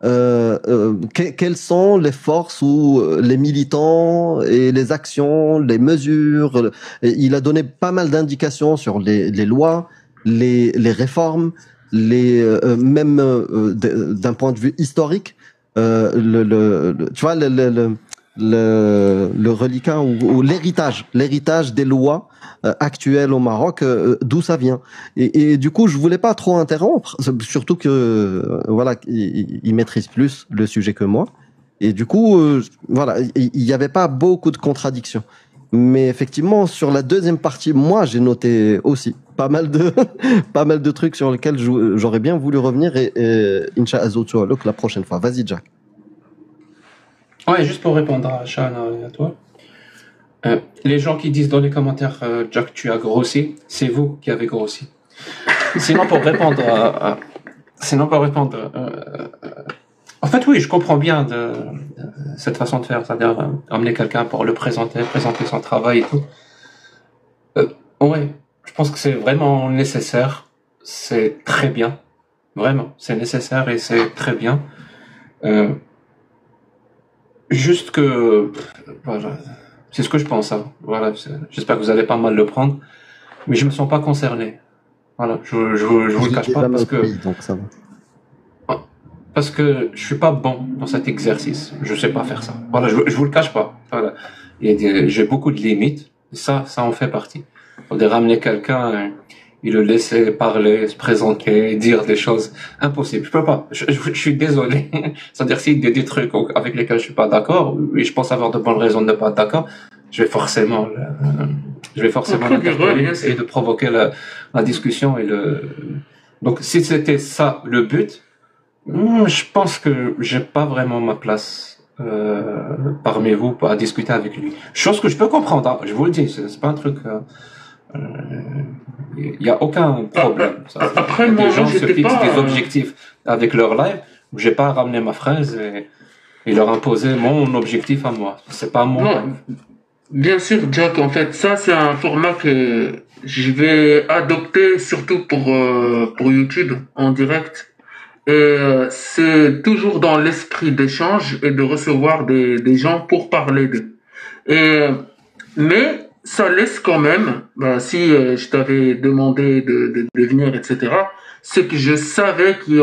Quelles sont les forces ou les militants et les actions, les mesures. Il a donné pas mal d'indications sur les lois, les réformes, même d'un point de vue historique, tu vois, le reliquat ou l'héritage des lois actuelles au Maroc, d'où ça vient. Et du coup, je voulais pas trop interrompre, surtout que il maîtrise plus le sujet que moi. Et du coup, il y avait pas beaucoup de contradictions. Mais effectivement, sur la deuxième partie, moi, j'ai noté aussi pas mal de trucs sur lesquels j'aurais bien voulu revenir, et Inch'Allah, la prochaine fois. Vas-y, Jack. Ouais, juste pour répondre à Shana et à toi. Les gens qui disent dans les commentaires Jack, tu as grossi, c'est vous qui avez grossi. Sinon, pour répondre en fait, oui, je comprends bien de cette façon de faire, c'est-à-dire amener quelqu'un pour le présenter son travail et tout. Ouais, je pense que c'est vraiment nécessaire. C'est très bien. Vraiment, c'est nécessaire et c'est très bien. Juste que, voilà, c'est ce que je pense. Voilà, j'espère que vous allez pas mal le prendre, mais je me sens pas concerné. Voilà, je vous le cache pas parce que je suis pas bon dans cet exercice. Je sais pas faire ça. Voilà, je vous le cache pas. Voilà, j'ai beaucoup de limites. Ça en fait partie. De ramener quelqu'un et le laisser parler, se présenter, dire des choses impossibles. Je peux pas. Je suis désolé. C'est-à-dire s'il y a des trucs avec lesquels je suis pas d'accord, et je pense avoir de bonnes raisons de ne pas être d'accord, je vais forcément l'interpeller, essayer de provoquer la discussion Donc si c'était ça le but, je pense que j'ai pas vraiment ma place parmi vous à discuter avec lui. Chose que je peux comprendre. Je vous le dis, c'est pas un truc. Il n'y a aucun problème. Après, les gens se fixent des objectifs avec leur live. J'ai pas ramené ma fraise et leur imposer mon objectif à moi. C'est pas moi. Non, bien sûr, Jack. En fait, ça c'est un format que je vais adopter surtout pour YouTube en direct. Et c'est toujours dans l'esprit d'échange et de recevoir des gens pour parler d'eux. Mais ça laisse quand même, si je t'avais demandé de venir, etc., c'est que je savais qu'il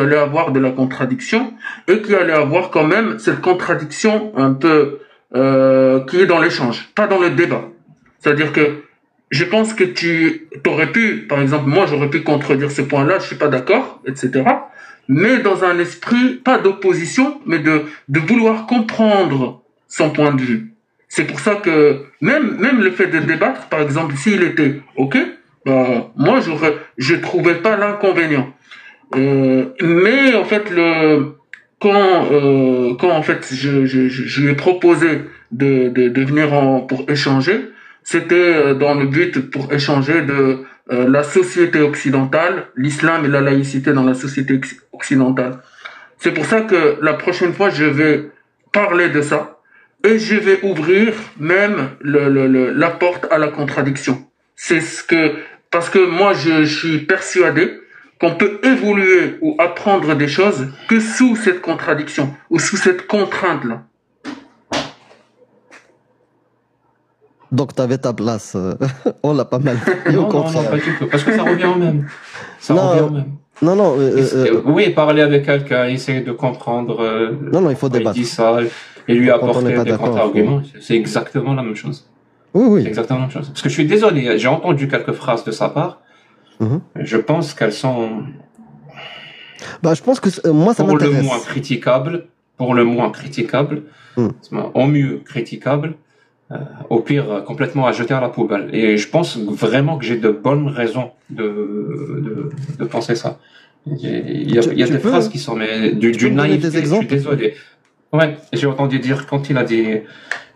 allait avoir de la contradiction et qu'il allait avoir quand même cette contradiction un peu qui est dans l'échange, pas dans le débat. C'est-à-dire que je pense que tu aurais pu, par exemple, moi j'aurais pu contredire ce point-là, je suis pas d'accord, etc. mais dans un esprit, pas d'opposition, mais de vouloir comprendre son point de vue. C'est pour ça que même le fait de débattre, par exemple, s'il était OK, ben, moi je trouvais pas l'inconvénient. Mais en fait quand en fait je lui ai proposé de venir pour échanger, c'était dans le but pour échanger de la société occidentale, l'islam et la laïcité dans la société occidentale. C'est pour ça que la prochaine fois je vais parler de ça et je vais ouvrir même la porte à la contradiction. Parce que moi je suis persuadé qu'on peut évoluer ou apprendre des choses que sous cette contradiction ou sous cette contrainte-là. Donc, tu avais ta place. On l'a pas mal fait. Non, pas du tout. Parce que ça revient au même. Ça revient au même. Non. Oui, parler avec quelqu'un, essayer de comprendre. Non, il faut débattre. Il dit ça et lui apporter des contre-arguments. Faut... C'est exactement la même chose. Oui. C'est exactement la même chose. Parce que je suis désolé, j'ai entendu quelques phrases de sa part. Je pense qu'elles sont. Bah, je pense que moi, ça m'intéresse. Pour le moins critiquable, au mieux critiquable. Au pire, complètement à jeter à la poubelle. Et je pense vraiment que j'ai de bonnes raisons de penser ça. Il y a des phrases qui sont du naïveté, je suis désolé. Ouais, j'ai entendu dire quand il a dit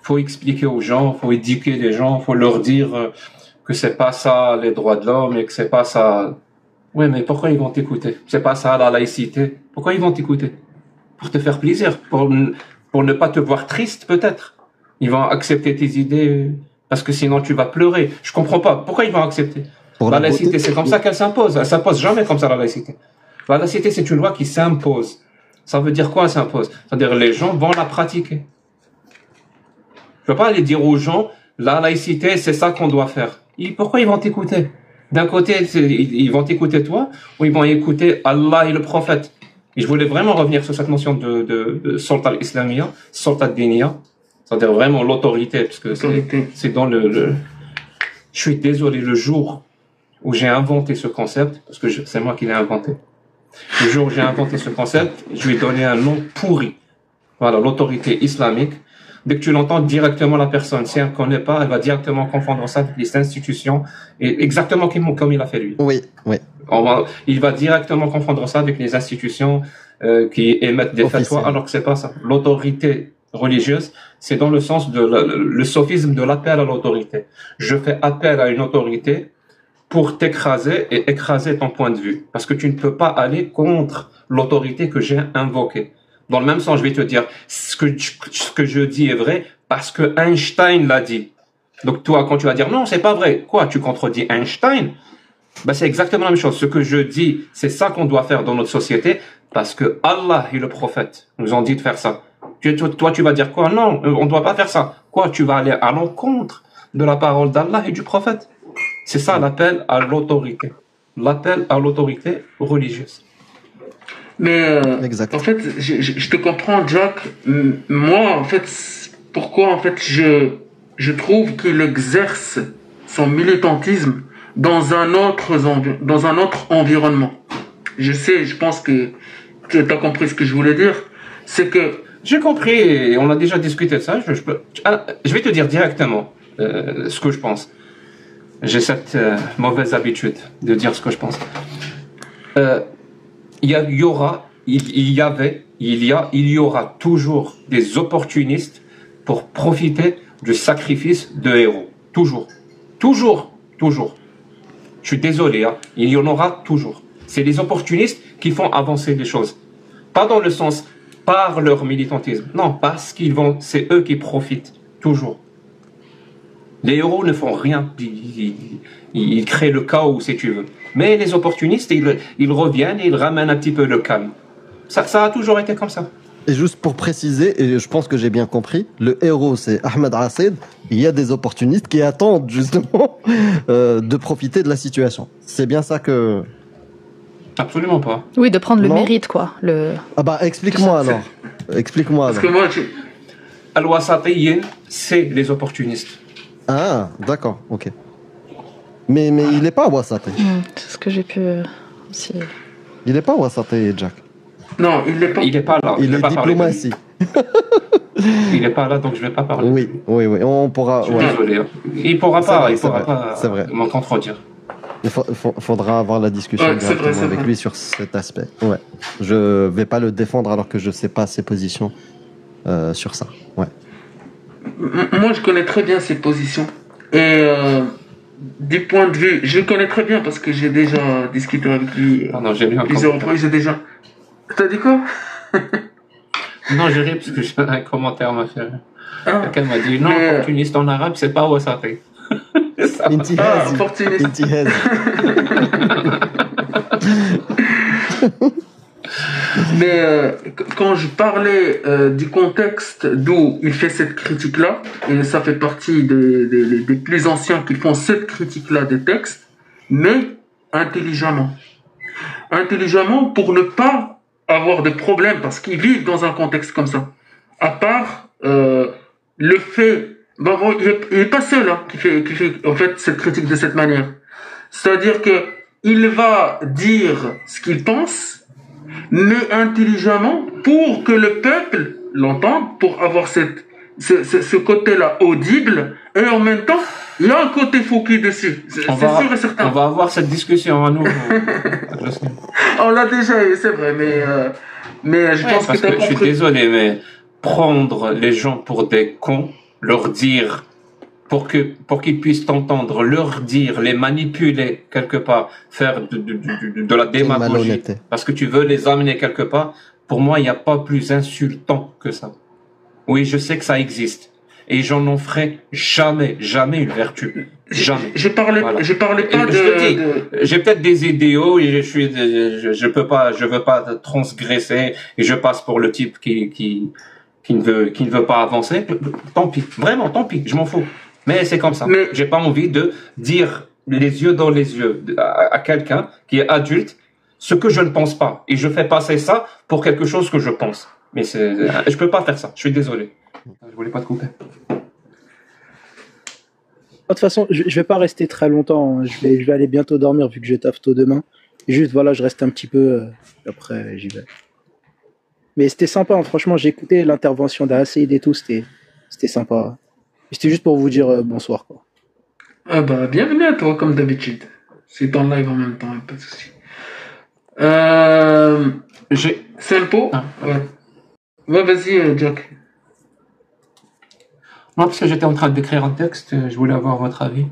faut expliquer aux gens, faut éduquer les gens, faut leur dire que c'est pas ça les droits de l'homme et que c'est pas ça. Ouais, mais pourquoi ils vont t'écouter? C'est pas ça la laïcité. Pourquoi ils vont t'écouter? Pour te faire plaisir, pour ne pas te voir triste peut-être. Ils vont accepter tes idées parce que sinon tu vas pleurer. Je comprends pas. Pourquoi ils vont accepter? La laïcité, c'est comme ça qu'elle s'impose. Elle s'impose jamais comme ça, la laïcité. La laïcité, c'est une loi qui s'impose. Ça veut dire quoi, elle s'impose? C'est-à-dire les gens vont la pratiquer. Je peux pas aller dire aux gens, la laïcité, c'est ça qu'on doit faire. Pourquoi ils vont t'écouter? D'un côté, ils vont t'écouter toi, ou ils vont écouter Allah et le prophète. Et je voulais vraiment revenir sur cette notion de sulta al-islamiyya, sulta ad-diniyya. C'est-à-dire vraiment l'autorité, parce que c'est dans je suis désolé, le jour où j'ai inventé ce concept, parce que c'est moi qui l'ai inventé. Le jour où j'ai inventé ce concept, je lui ai donné un nom pourri. Voilà, l'autorité islamique. Dès que tu l'entends directement la personne, si elle ne connaît pas, elle va directement confondre ça avec les institutions, et exactement comme il a fait lui. Oui. Il va directement confondre ça avec les institutions qui émettent des fatwas, alors que c'est pas ça. L'autorité religieuse, c'est dans le sens le sophisme de l'appel à l'autorité. Je fais appel à une autorité pour t'écraser et écraser ton point de vue. Parce que tu ne peux pas aller contre l'autorité que j'ai invoquée. Dans le même sens, je vais te dire, ce que je dis est vrai parce que Einstein l'a dit. Donc toi, quand tu vas dire, non, c'est pas vrai. Quoi, tu contredis Einstein? Ben, c'est exactement la même chose. Ce que je dis, c'est ça qu'on doit faire dans notre société parce que Allah et le prophète nous ont dit de faire ça. Toi, tu vas dire quoi? Non, on ne doit pas faire ça. Quoi? Tu vas aller à l'encontre de la parole d'Allah et du prophète. C'est ça l'appel à l'autorité. L'appel à l'autorité religieuse. Mais en fait, je te comprends, Jack. Moi, en fait, pourquoi en fait je trouve qu'il exerce son militantisme dans un autre environnement. Je pense que tu as compris ce que je voulais dire. C'est que j'ai compris, et on a déjà discuté de ça. Je vais te dire directement ce que je pense. J'ai cette mauvaise habitude de dire ce que je pense. Il y aura toujours des opportunistes pour profiter du sacrifice de héros. Toujours. Je suis désolé, il y en aura toujours. C'est les opportunistes qui font avancer les choses. Pas dans le sens par leur militantisme. Non, parce c'est eux qui profitent. Toujours. Les héros ne font rien. Ils créent le chaos, si tu veux. Mais les opportunistes, ils reviennent et ils ramènent un petit peu le calme. Ça a toujours été comme ça. Et juste pour préciser, et je pense que j'ai bien compris, le héros c'est Ahmed Raced. Il y a des opportunistes qui attendent justement de profiter de la situation. C'est bien ça que... Absolument pas. Oui, de prendre le mérite, quoi. Ah bah explique-moi alors. Parce que moi, Al-Wasatiyyin, c'est les opportunistes. Ah, d'accord, ok. Mais il n'est pas Wasati. C'est ce que j'ai pu aussi... Il n'est pas Wasati, Jack. Non, il n'est pas. Il est pas là. Il je vais est pas parler de lui. diplomatie. Il est pas là, donc je vais pas parler. Oui, oui, oui. On pourra. Je suis Ouais. désolé. Hein. Il pourra C'est pas. vrai, Il c'est pourra vrai, pas c'est vrai. m'en contredire. Il faudra avoir la discussion Ouais, c'est vrai, directement c'est avec vrai. lui sur cet aspect. Ouais. Je vais pas le défendre alors que je sais pas ses positions sur ça. Ouais. Moi, je connais très bien ses positions. Et du point de vue, je le connais très bien parce que j'ai déjà discuté avec lui Non, j'ai lu un plusieurs commentaire. reprises. J'ai déjà. T'as dit quoi? Non, j'ai ri parce que j'ai un commentaire m'a fait. Ah, Quelqu'un m'a dit non, Mais- opportuniste en arabe, c'est pas Wasati. Ça m'a- Intihazi. opportuniste. Intihazi. Mais quand je parlais du contexte d'où il fait cette critique-là, et ça fait partie des plus anciens qui font cette critique-là des textes, mais intelligemment. Intelligemment pour ne pas avoir de problème, parce qu'ils vivent dans un contexte comme ça. À part le fait... Bon, il n'est pas seul hein, qui fait en fait cette critique de cette manière. C'est-à-dire que il va dire ce qu'il pense, mais intelligemment pour que le peuple l'entende, pour avoir ce côté-là audible, et en même temps, il y a un côté focus dessus. C'est sûr et On certain. va avoir cette discussion à nous. On l'a déjà eu, c'est vrai, mais je pense Parce que tu as que je suis compris. désolé, mais prendre les gens pour des cons, leur dire, pour qu'ils puissent t'entendre, leur dire, les manipuler quelque part, faire de la C'est une démagogie, malhonnêteté. parce que tu veux les amener quelque part, pour moi, il n'y a pas plus insultant que ça. Oui, je sais que ça existe. Et j'en en ferai jamais une vertu. Jamais. Je parlais Voilà. pas Et je te dis, j'ai peut-être des idéaux et je veux pas transgresser et je passe pour le type qui ne veut pas avancer. Tant pis. Vraiment, tant pis. Je m'en fous. Mais c'est comme ça. Mais- J'ai pas envie de dire les yeux dans les yeux à quelqu'un qui est adulte ce que je ne pense pas. Et je fais passer ça pour quelque chose que je pense. Mais je peux pas faire ça. Je suis désolé. Je voulais pas te couper. De toute façon, je vais pas rester très longtemps. Hein. Je vais aller bientôt dormir vu que je taffe tôt demain. Et juste, voilà, je reste un petit peu. Après, j'y vais. Mais c'était sympa, hein. Franchement, j'ai écouté l'intervention d'Assaïd et tout. C'était sympa. C'était juste pour vous dire bonsoir, quoi. Ah bah, bienvenue à toi, comme d'habitude. C'est en live en même temps, pas de souci. Simpo? Ah. Ouais. Ouais, vas-y, Jack. Moi, parce que j'étais en train d'écrire un texte, je voulais avoir votre avis.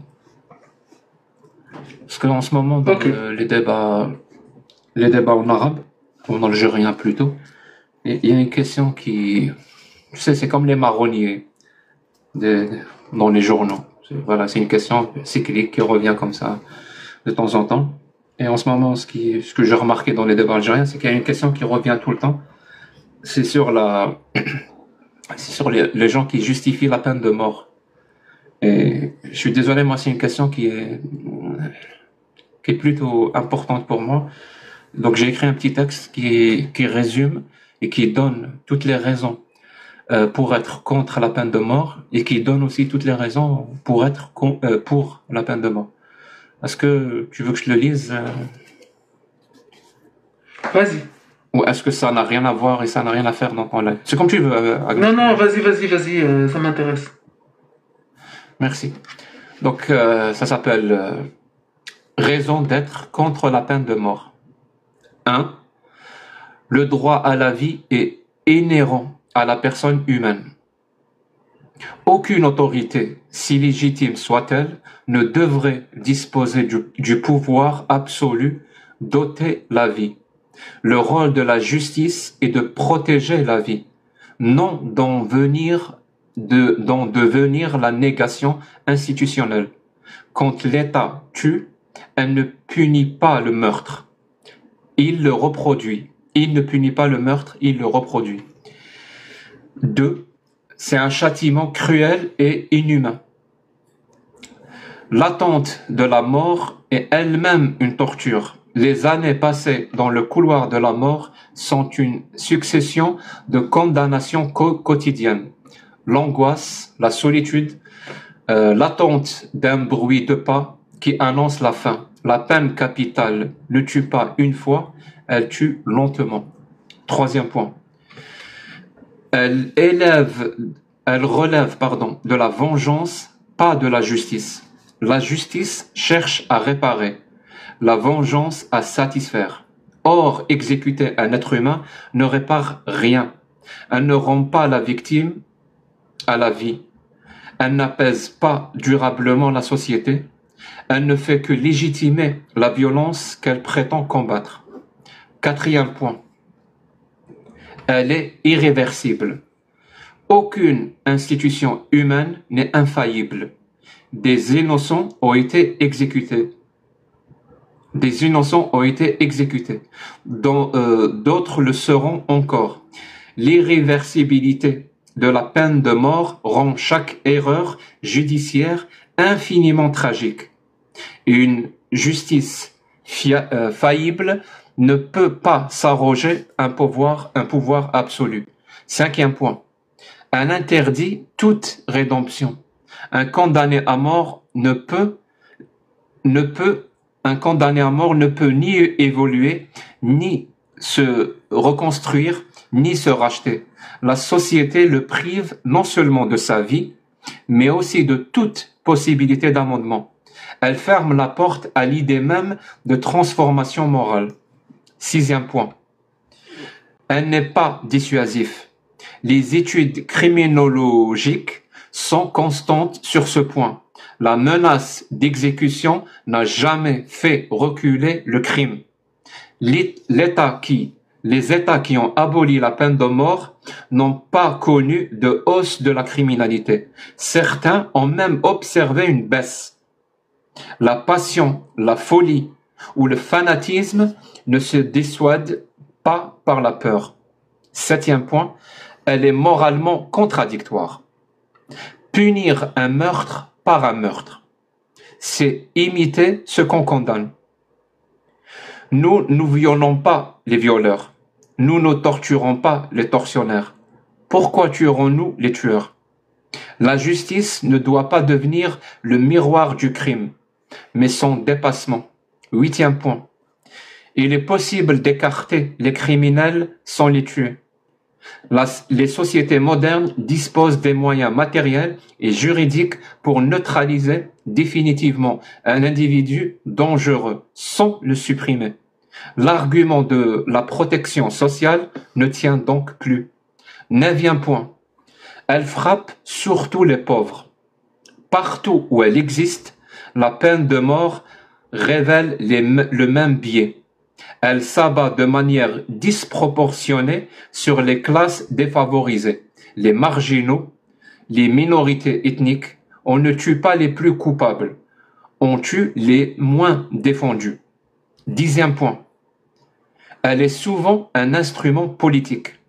Parce qu'en ce moment, dans Ok. les débats en arabe, ou en algérien plutôt, il y a une question qui, tu sais, c'est comme les marronniers dans les journaux. Voilà, c'est une question cyclique qui revient comme ça de temps en temps. Et en ce moment, ce que j'ai remarqué dans les débats algériens, c'est qu'il y a une question qui revient tout le temps. C'est sur les gens qui justifient la peine de mort. Et je suis désolé, moi, c'est une question qui est plutôt importante pour moi. Donc, j'ai écrit un petit texte qui résume et qui donne toutes les raisons pour être contre la peine de mort et qui donne aussi toutes les raisons pour être pour la peine de mort. Est-ce que tu veux que je le lise Vas-y. ou est-ce que ça n'a rien à voir et ça n'a rien à faire dans ton live? C'est comme tu veux. Agnès. Non, vas-y, ça m'intéresse. Merci. Donc, ça s'appelle Raison d'être contre la peine de mort. 1. Le droit à la vie est inhérent à la personne humaine. Aucune autorité, si légitime soit-elle, ne devrait disposer du pouvoir absolu d'ôter la vie. Le rôle de la justice est de protéger la vie, non d'en devenir la négation institutionnelle. Quand l'État tue, elle ne punit pas le meurtre, il le reproduit. Il ne punit pas le meurtre, il le reproduit. 2. C'est un châtiment cruel et inhumain. L'attente de la mort est elle-même une torture. Les années passées dans le couloir de la mort sont une succession de condamnations quotidiennes. L'angoisse, la solitude, l'attente d'un bruit de pas qui annonce la fin. La peine capitale ne tue pas une fois, elle tue lentement. Troisième point. Elle relève, de la vengeance, pas de la justice. La justice cherche à réparer, la vengeance à satisfaire. Or, exécuter un être humain ne répare rien. Elle ne rend pas la victime à la vie. Elle n'apaise pas durablement la société. Elle ne fait que légitimer la violence qu'elle prétend combattre. Quatrième point. Elle est irréversible. Aucune institution humaine n'est infaillible. Des innocents ont été exécutés. Des innocents ont été exécutés. D'autres le seront encore. L'irréversibilité de la peine de mort rend chaque erreur judiciaire infiniment tragique. Une justice faillible ne peut pas s'arroger un pouvoir absolu. Cinquième point. Elle interdit toute rédemption. Un condamné à mort ne peut ni évoluer, ni se reconstruire, ni se racheter. La société le prive non seulement de sa vie, mais aussi de toute possibilité d'amendement. Elle ferme la porte à l'idée même de transformation morale. Sixième point. Elle n'est pas dissuasive. Les études criminologiques sont constantes sur ce point. La menace d'exécution n'a jamais fait reculer le crime. Les États qui ont aboli la peine de mort n'ont pas connu de hausse de la criminalité. Certains ont même observé une baisse. La passion, la folie ou le fanatisme ne se dissuadent pas par la peur. Septième point, elle est moralement contradictoire. Punir un meurtre par un meurtre, c'est imiter ce qu'on condamne. Nous ne violons pas les violeurs. Nous ne torturons pas les tortionnaires. Pourquoi tuerons-nous les tueurs? La justice ne doit pas devenir le miroir du crime, mais son dépassement. Huitième point. Il est possible d'écarter les criminels sans les tuer. Les sociétés modernes disposent des moyens matériels et juridiques pour neutraliser définitivement un individu dangereux sans le supprimer. L'argument de la protection sociale ne tient donc plus. Neuvième point. Elle frappe surtout les pauvres. Partout où elle existe, la peine de mort révèle le même biais. Elle s'abat de manière disproportionnée sur les classes défavorisées, les marginaux, les minorités ethniques. On ne tue pas les plus coupables, on tue les moins défendus. Dixième point. Elle est souvent un instrument politique.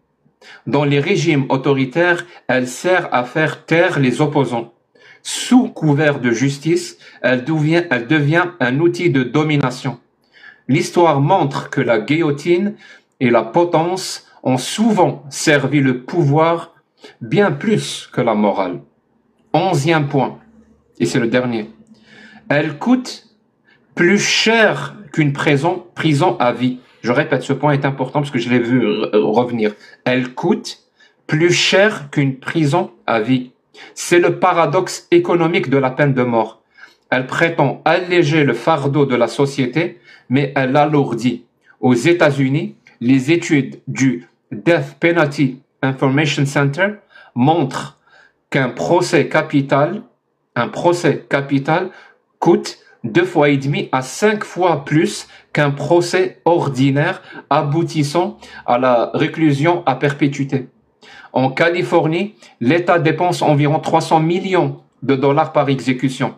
Dans les régimes autoritaires, elle sert à faire taire les opposants. Sous couvert de justice, elle devient un outil de domination. L'histoire montre que la guillotine et la potence ont souvent servi le pouvoir bien plus que la morale. Onzième point, et c'est le dernier. Elle coûte plus cher qu'une prison à vie. Je répète, ce point est important parce que je l'ai vu revenir. Elle coûte plus cher qu'une prison à vie. C'est le paradoxe économique de la peine de mort. Elle prétend alléger le fardeau de la société, mais elle l'alourdit. Aux États-Unis, les études du Death Penalty Information Center montrent qu'un procès capital coûte 2,5 fois à 5 fois plus qu'un procès ordinaire aboutissant à la réclusion à perpétuité. En Californie, l'État dépense environ 300 millions de dollars par exécution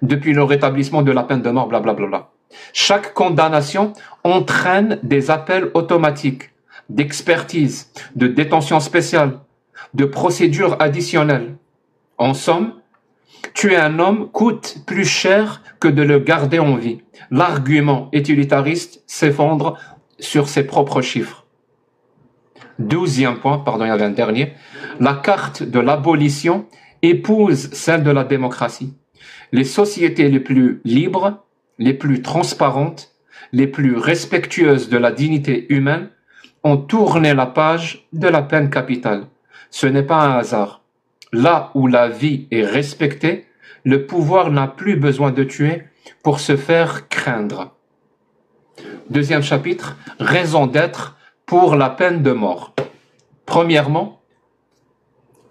depuis le rétablissement de la peine de mort, blablabla. Chaque condamnation entraîne des appels automatiques, d'expertise, de détention spéciale, de procédures additionnelles. En somme, tuer un homme coûte plus cher que de le garder en vie. L'argument utilitariste s'effondre sur ses propres chiffres. 12e point, il y avait un dernier. La carte de l'abolition épouse celle de la démocratie. Les sociétés les plus libres, les plus transparentes, les plus respectueuses de la dignité humaine ont tourné la page de la peine capitale. Ce n'est pas un hasard. Là où la vie est respectée, le pouvoir n'a plus besoin de tuer pour se faire craindre. Deuxième chapitre, raison d'être pour la peine de mort. Premièrement,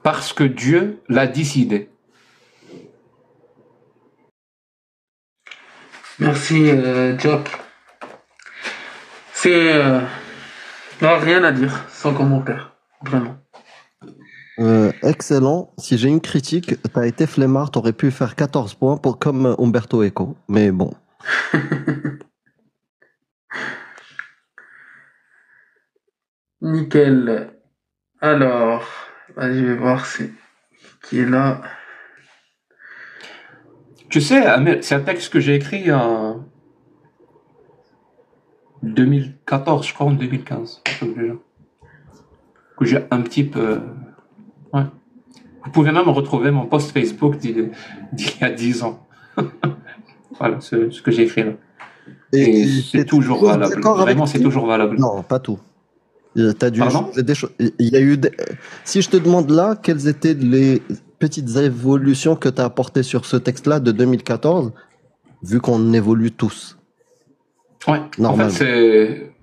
parce que Dieu l'a décidé. Merci, Jack. Non, rien à dire, sans commentaire. Vraiment. Excellent. Si j'ai une critique, t'as été flemmard, t'aurais pu faire 14 points comme Umberto Eco. Mais bon. Nickel. Alors, je vais voir qui est là. Tu sais, Amir, c'est un texte que j'ai écrit en 2014, je crois, en 2015. Que j'ai un petit peu... Ouais. Vous pouvez même retrouver mon post Facebook d'il y a 10 ans. Voilà, ce que j'ai écrit là. Et c'est toujours valable. Vraiment, c'est toujours valable. Non, pas tout. T'as dû Pardon ? changer des choses. Il y a eu Si je te demande là, quelles étaient les petites évolutions que tu as apportées sur ce texte-là de 2014, vu qu'on évolue tous. Ouais, normalement. En fait, c'est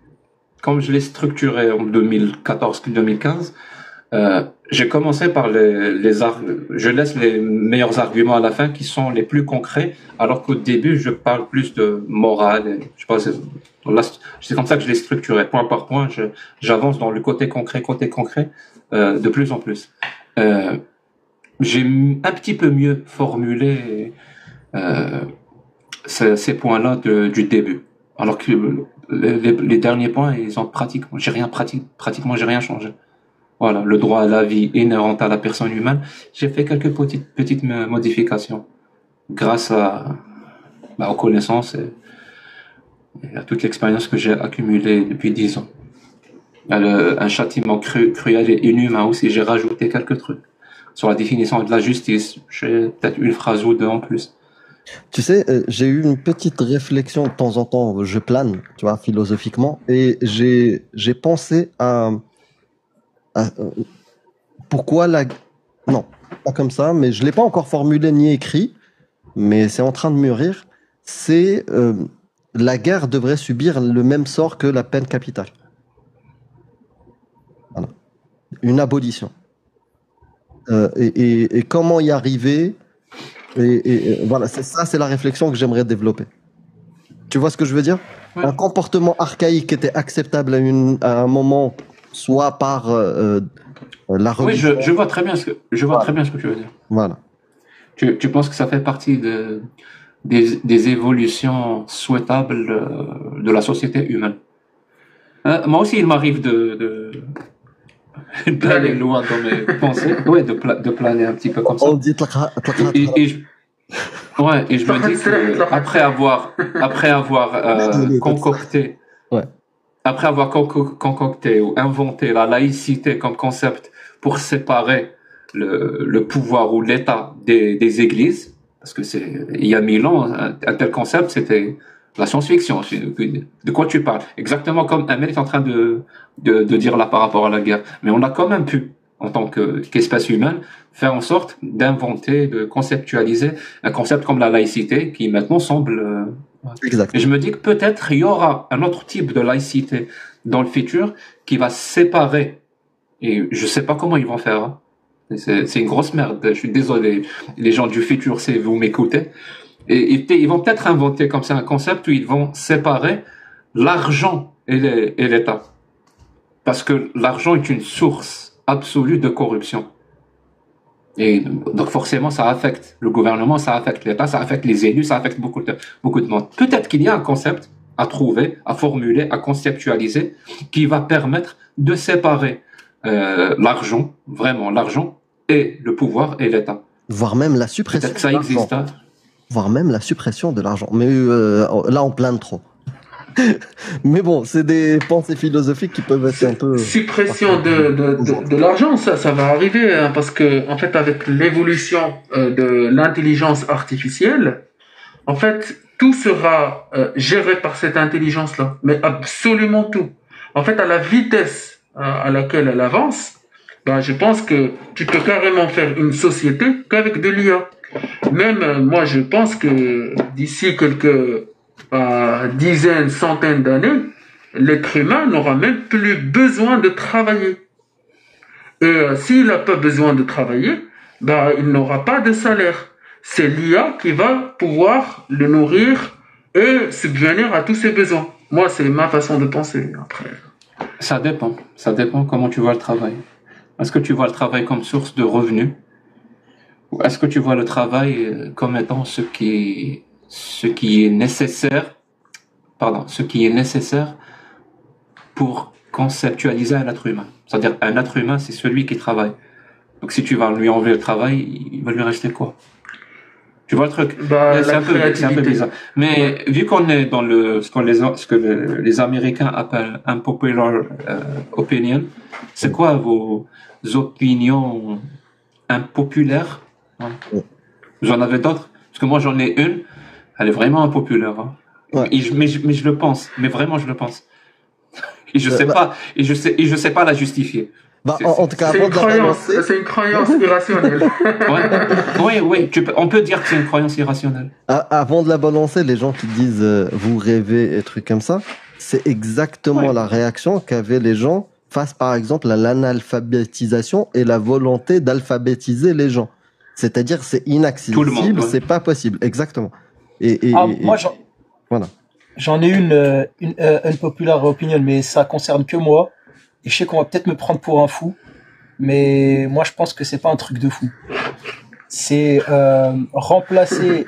comme je l'ai structuré en 2014-2015, j'ai commencé par je laisse les meilleurs arguments à la fin qui sont les plus concrets, alors qu'au début, je parle plus de morale. Je sais pas, c'est comme ça que je l'ai structuré, point par point. J'avance dans le côté concret, de plus en plus. J'ai un petit peu mieux formulé ces points-là du début. Alors que les derniers points, ils ont pratiquement j'ai rien changé. Voilà, le droit à la vie inhérent à la personne humaine. J'ai fait quelques petites modifications grâce aux connaissances et à toute l'expérience que j'ai accumulée depuis 10 ans. Un châtiment cruel et inhumain aussi, j'ai rajouté quelques trucs. Sur la définition de la justice, j'ai peut-être une phrase ou deux en plus. Tu sais, j'ai eu une petite réflexion de temps en temps, je plane, tu vois, philosophiquement, et j'ai pensé à pourquoi non, pas comme ça, mais je l'ai pas encore formulé ni écrit, mais c'est en train de mûrir. C'est la guerre devrait subir le même sort que la peine capitale. Voilà. Une abolition. Et comment y arriver? Et voilà, c'est la réflexion que j'aimerais développer. Tu vois ce que je veux dire? Ouais. Un comportement archaïque était acceptable à un moment, soit par la religion. Oui, je vois très bien ce que tu veux dire. Voilà. Tu penses que ça fait partie des évolutions souhaitables de la société humaine? Moi aussi, il m'arrive d'aller loin dans mes pensées, ouais, de planer un petit peu comme ça. On dit et je me dis que après avoir concocté ou inventé la laïcité comme concept pour séparer le pouvoir ou l'État des églises, parce que il y a 1000 ans, un tel concept, c'était la science-fiction. De quoi tu parles? Exactement comme Amel est en train de dire là par rapport à la guerre. Mais on a quand même pu, en tant qu'espèce humaine, faire en sorte d'inventer, de conceptualiser un concept comme la laïcité qui maintenant semble... Exact. Et je me dis que peut-être il y aura un autre type de laïcité dans le futur qui va séparer. Et je sais pas comment ils vont faire. Hein. C'est une grosse merde. Je suis désolé. Les gens du futur, si vous m'écoutez. Et ils vont peut-être inventer comme ça un concept où ils vont séparer l'argent et l'État. Parce que l'argent est une source absolue de corruption. Et donc forcément, ça affecte le gouvernement, ça affecte l'État, ça affecte les élus, ça affecte beaucoup de monde. Peut-être qu'il y a un concept à trouver, à formuler, à conceptualiser, qui va permettre de séparer l'argent, vraiment l'argent, et le pouvoir et l'État. Voire même la suppression. Peut-être que ça existe. Hein. Voire même la suppression de l'argent. Mais là, on plaint trop. Mais bon, c'est des pensées philosophiques qui peuvent être un peu... Suppression de l'argent, ça va arriver, hein, parce que, en fait, avec l'évolution de l'intelligence artificielle, en fait, tout sera géré par cette intelligence-là. Mais absolument tout. en fait, à la vitesse à laquelle elle avance, ben, je pense que tu peux carrément faire une société qu'avec de l'IA. Même, moi, je pense que d'ici quelques dizaines, centaines d'années, l'être humain n'aura même plus besoin de travailler. Et s'il n'a pas besoin de travailler, ben, il n'aura pas de salaire. C'est l'IA qui va pouvoir le nourrir et subvenir à tous ses besoins. Moi, c'est ma façon de penser. Après, Ça dépend. Ça dépend comment tu vois le travail. Est-ce que tu vois le travail comme source de revenus? Ou est-ce que tu vois le travail comme étant ce qui est nécessaire, pour conceptualiser un être humain? C'est-à-dire, un être humain, c'est celui qui travaille. Donc, si tu vas lui enlever le travail, il va lui rester quoi? Tu vois le truc? bah, C'est la un peu créativité. bizarre. Mais vu qu'on est dans ce que les Américains appellent unpopular opinion, c'est quoi vos opinions impopulaires? Ouais. Vous en avez d'autres? Parce que moi j'en ai une, elle est vraiment impopulaire. Hein. Ouais. Mais je le pense, mais vraiment je le pense. Et je sais pas, et je sais pas la justifier. Bah, en tout cas, C'est avant une de la croyance, balancer, c'est une croyance irrationnelle. Oui, on peut dire que c'est une croyance irrationnelle. avant de la balancer, les gens qui disent vous rêvez et trucs comme ça, c'est exactement la réaction qu'avaient les gens face, par exemple, à l'analphabétisation et la volonté d'alphabétiser les gens. C'est-à-dire, c'est Tout le inaccessible, monde, ouais. c'est pas possible. Exactement. Moi, voilà. j'en ai une populaire opinion, mais ça concerne que moi. Et je sais qu'on va peut-être me prendre pour un fou, mais moi je pense que c'est pas un truc de fou. C'est remplacer.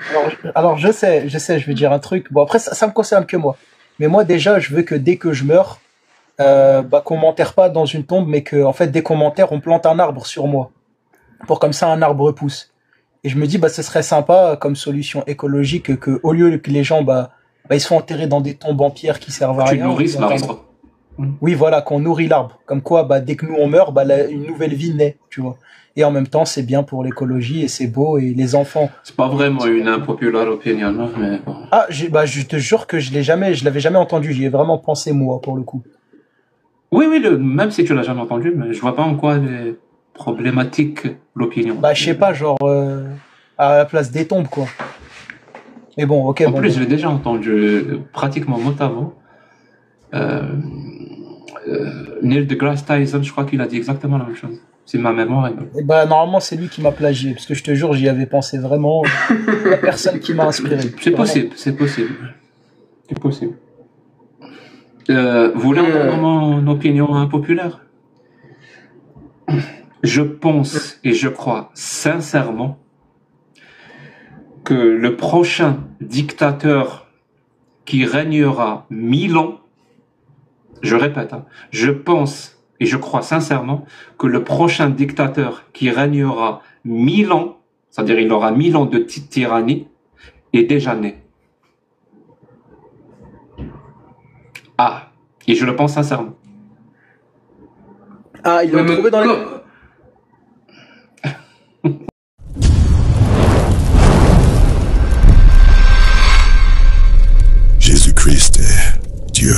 Alors je sais, je vais dire un truc. Bon après ça me concerne que moi. Mais moi déjà je veux que dès que je meurs, qu'on m'enterre pas dans une tombe, mais que en fait dès qu'on m'enterre on plante un arbre sur moi, pour comme ça un arbre pousse. Et je me dis ce serait sympa comme solution écologique que au lieu que les gens ils se font enterrer dans des tombes en pierre qui servent à Tu rien. nourrisses l'arbre. Oui, voilà, qu'on nourrit l'arbre. Comme quoi, dès que nous on meurt, une nouvelle vie naît, tu vois. Et en même temps, c'est bien pour l'écologie et c'est beau et les enfants. C'est pas vraiment une impopulaire opinion, non, mais bon. Ah, je te jure que je l'avais jamais entendu. J'y ai vraiment pensé moi pour le coup. Oui, même si tu l'as jamais entendu, mais je vois pas en quoi elle est problématique l'opinion. Je sais pas, genre à la place des tombes, quoi. Mais bon, ok. En plus, je l'ai déjà entendu pratiquement mot à mot. Neil deGrasse Tyson, je crois qu'il a dit exactement la même chose. C'est ma mémoire. Et normalement, c'est lui qui m'a plagié, parce que je te jure, j'y avais pensé vraiment. La personne qui m'a inspiré. C'est possible. Vous voulez entendre mon opinion impopulaire? Je pense et je crois sincèrement que le prochain dictateur qui régnera 1000 ans, je répète, je pense et je crois sincèrement que le prochain dictateur qui régnera 1000 ans, c'est-à-dire il aura 1000 ans de tyrannie, est déjà né. Et je le pense sincèrement. Ils l'ont trouvé dans les... Jésus-Christ est Dieu.